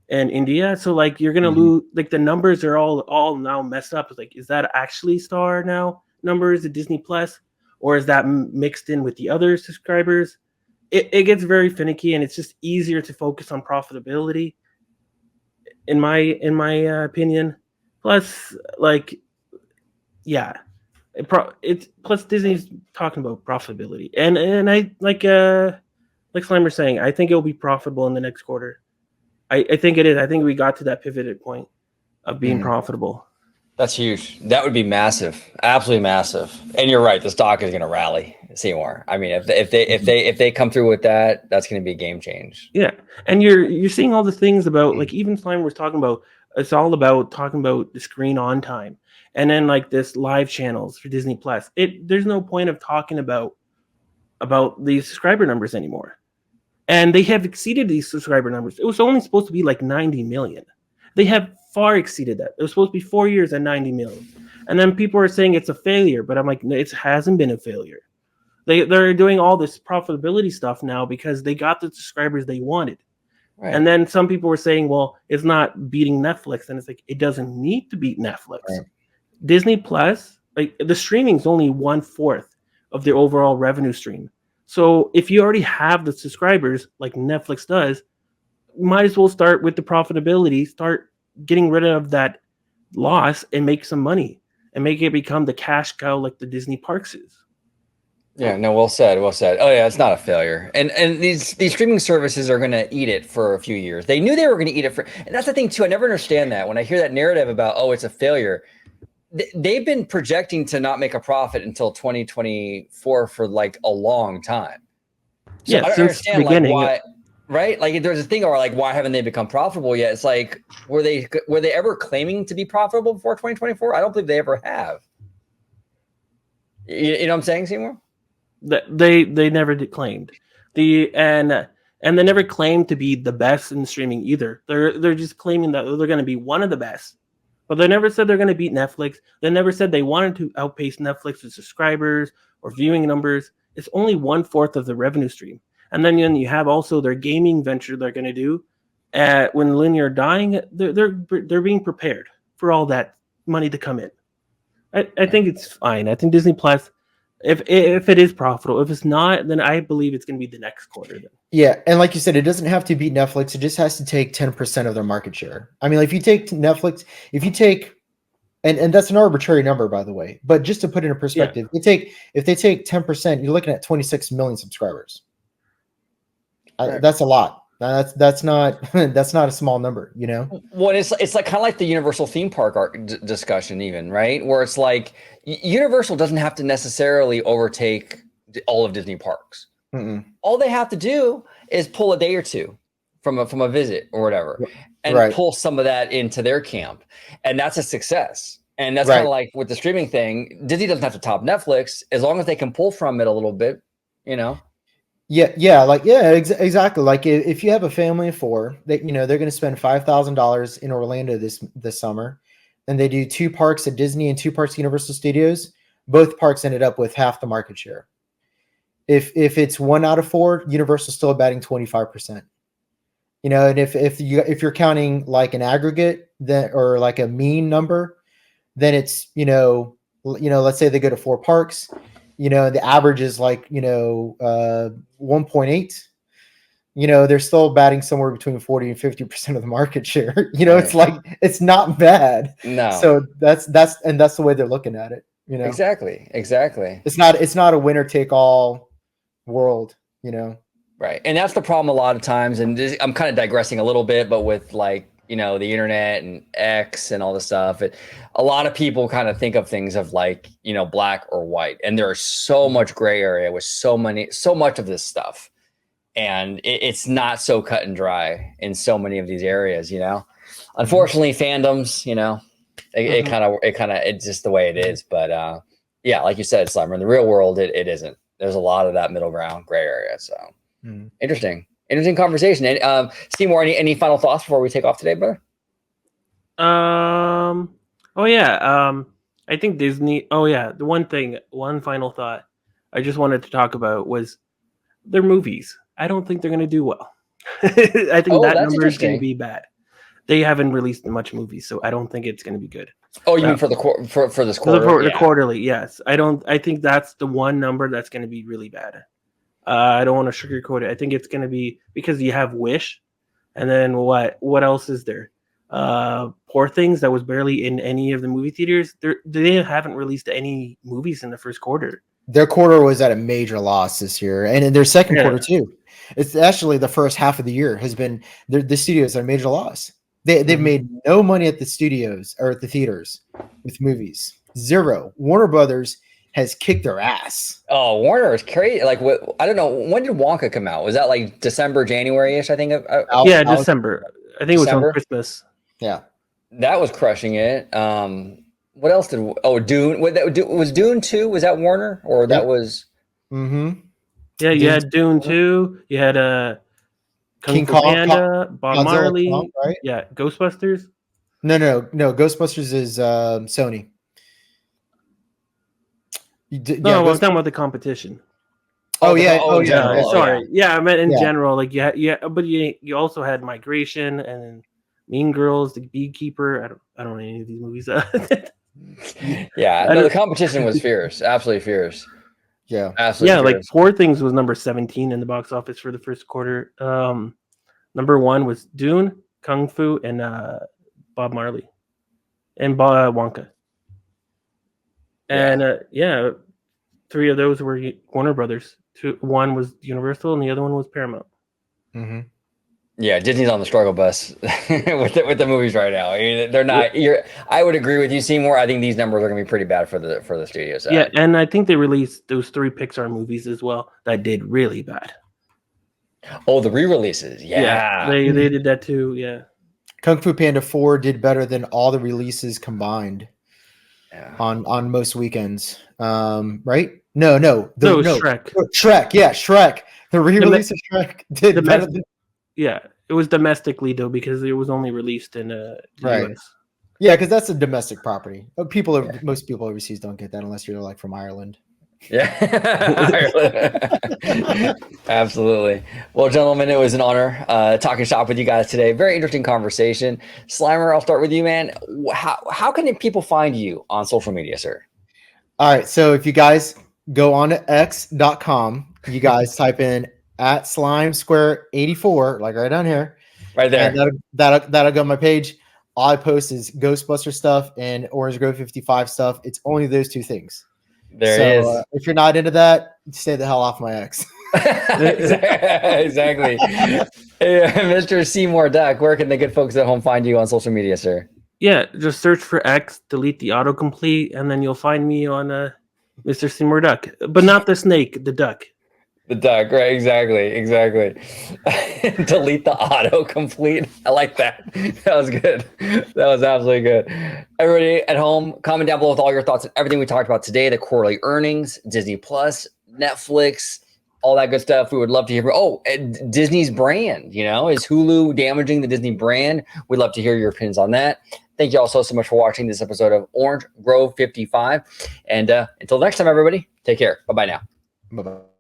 and India. So like you're gonna lose, like the numbers are all now messed up. It's like, is that actually Star now numbers at Disney Plus, or is that mixed in with the other subscribers? It gets very finicky, and it's just easier to focus on profitability, in my opinion. Plus, like, yeah, plus Disney's talking about profitability, and I like Slimer's saying, I think it will be profitable in the next quarter. I think it is. I think we got to that pivoted point of being profitable. That's huge. That would be massive, absolutely massive. And you're right, the stock is going to rally. Seymour. I mean, if they come through with that, that's going to be a game change. Yeah, and you're seeing all the things about like even Slimer was talking about It's all about talking about the screen on time, and then like this live channels for Disney Plus. There's no point of talking about the subscriber numbers anymore, and they have exceeded these subscriber numbers. It was only supposed to be like 90 million. They have far exceeded that. It was supposed to be 4 years at 90 million, and then people are saying it's a failure. But I'm like, no, it hasn't been a failure. They're doing all this profitability stuff now because they got the subscribers they wanted. Right. And then some people were saying, well, it's not beating Netflix. And it's like, it doesn't need to beat Netflix. Right. Disney Plus, like the streaming is only 1/4 of their overall revenue stream. So if you already have the subscribers like Netflix does, might as well start with the profitability, start getting rid of that loss and make some money and make it become the cash cow like the Disney parks is. Yeah, no, well said, well said. Oh yeah, it's not a failure. And these streaming services are going to eat it for a few years. They knew they were going to eat it for, and that's the thing too. I never understand that when I hear that narrative about, oh, it's a failure. They've been projecting to not make a profit until 2024 for like a long time. So Yeah, I don't since the understand like beginning. why, right? Like there's a thing where like, why haven't they become profitable yet? It's like, were they ever claiming to be profitable before 2024? I don't believe they ever have. You know what I'm saying, Seymour? They never claimed and they never claimed to be the best in streaming either. They're just claiming that they're going to be one of the best, but they never said they're going to beat Netflix. They never said they wanted to outpace Netflix with subscribers or viewing numbers. It's only 1/4 of the revenue stream, and then you have also their gaming venture they're going to do. When linear dying, they're being prepared for all that money to come in. I think it's fine. I think Disney Plus, if it is profitable, if it's not, then I believe it's going to be the next quarter. Then. Yeah, and like you said, it doesn't have to beat Netflix. It just has to take 10% of their market share. I mean, if you take Netflix, if you take, and that's an arbitrary number, by the way, but just to put it in perspective, if they take 10%, you're looking at 26 million subscribers. Right. That's a lot. That's not that's not a small number, you know. Well, it's like kind of like the Universal theme park discussion, even, right? Where it's like Universal doesn't have to necessarily overtake all of Disney parks. Mm-mm. All they have to do is pull a day or two from a visit or whatever, and Right. pull some of that into their camp, and that's a success. And that's Right. kind of like with the streaming thing. Disney doesn't have to top Netflix as long as they can pull from it a little bit, you know. Exactly. Like if you have a family of four, that they're going to spend $5,000 in Orlando this summer, and they do 2 parks at Disney and 2 parks at Universal Studios. Both parks ended up with half the market share. If it's 1 out of 4, Universal's still batting 25%. And if you're counting like an aggregate or like a mean number, then it's let's say they go to 4 parks. The average is like 1.8. They're still batting somewhere between 40 and 50% of the market share. Right. It's like it's not bad. No. So that's the way they're looking at it. Exactly. It's not a winner take all world. Right. And that's the problem a lot of times. And I'm kind of digressing a little bit, but with like, the internet and X and all this stuff, a lot of people kind of think of things of like, black or white. And there's so much gray area with so much of this stuff. And it's not so cut and dry in so many of these areas, Unfortunately, fandoms, it's just the way it is. But yeah, like you said, Slimer, in the real world, it isn't. There's a lot of that middle ground gray area. So interesting conversation. And Seymour, any final thoughts before we take off today, brother? I think Disney. Oh yeah, one final thought I just wanted to talk about was their movies. I don't think they're going to do well. I think that number is going to be bad. They haven't released much movies, so I don't think it's going to be good. Oh, you mean for this quarter? For the quarterly, yes. I think that's the one number that's going to be really bad. I don't want to sugarcoat it. I think it's going to be because you have Wish, and then what else is there? Poor Things that was barely in any of the movie theaters. They haven't released any movies in the first quarter. Their quarter was at a major loss this year, and in their second quarter too. It's actually the first half of the year has been the studios are a major loss. They've made no money at the studios or at the theaters with movies. Zero. Warner Brothers has kicked their ass. Oh, Warner is crazy. Like, I don't know. When did Wonka come out? Was that like December, January-ish? I think. December. I think December? It was on Christmas. Yeah. That was crushing it. What else did? Oh, Dune. Was Dune 2? Was that Warner or that Yep. was? Mm-hmm. Yeah, you had Dune 2. You had Kung King Fu Kong, Panda, Bob Godzilla, Marley. Kong, right? Yeah, Ghostbusters. No. Ghostbusters is Sony. No, Yeah, I was talking about the competition. Oh yeah, in general. Oh, Sorry. Yeah, I meant in Yeah. general. Like but you also had Migration and Mean Girls, The Beekeeper. I don't know any of these movies. Yeah. No, the competition was fierce. Absolutely fierce. Yeah. Absolutely Yeah, like fierce. Poor Things was number 17 in the box office for the first quarter. Number 1 was Dune, Kung Fu, and Bob Marley and Wonka. And yeah, 3 of those were Warner Brothers. One was Universal, and the other one was Paramount. Mm-hmm. Yeah, Disney's on the struggle bus with the movies right now. I mean, they're not. I would agree with you, Seymour. I think these numbers are going to be pretty bad for the studio side. Yeah, and I think they released those 3 Pixar movies as well that did really bad. Oh, the re-releases. Yeah. They did that too. Yeah. Kung Fu Panda 4 did better than all the releases combined. Yeah. On most weekends. Right? No, Shrek. Shrek, yeah, Shrek. The re-release of Shrek did better than. Yeah, it was domestically though because it was only released in the Right. US. Yeah, because that's a domestic property. Most people overseas don't get that unless you're like from Ireland. Yeah. Absolutely. Well, gentlemen, it was an honor talking shop with you guys today. Very interesting conversation. Slimer, I'll start with you, man. How can people find you on social media, sir? All right. So if you guys go on to x.com, you guys type in at slime square 84, like right down here. Right there. And that'll go on my page. All I post is Ghostbuster stuff and Orange Grove 55 stuff. It's only those 2 things. There it is. If you're not into that, stay the hell off my ex. Exactly. Hey, Mr. Seymour Duck, where can the good folks at home find you on social media, sir? Yeah, just search for X, delete the autocomplete, and then you'll find me on Mr. Seymour Duck, but not the snake, the duck. The duck, right? Exactly. Delete the autocomplete. I like that. That was good. That was absolutely good. Everybody at home, comment down below with all your thoughts on everything we talked about today, the quarterly earnings, Disney Plus, Netflix, all that good stuff. We would love to hear. Disney's brand, is Hulu damaging the Disney brand? We'd love to hear your opinions on that. Thank you all so much for watching this episode of Orange Grove 55. And until next time, everybody, take care. Bye-bye now. Bye-bye.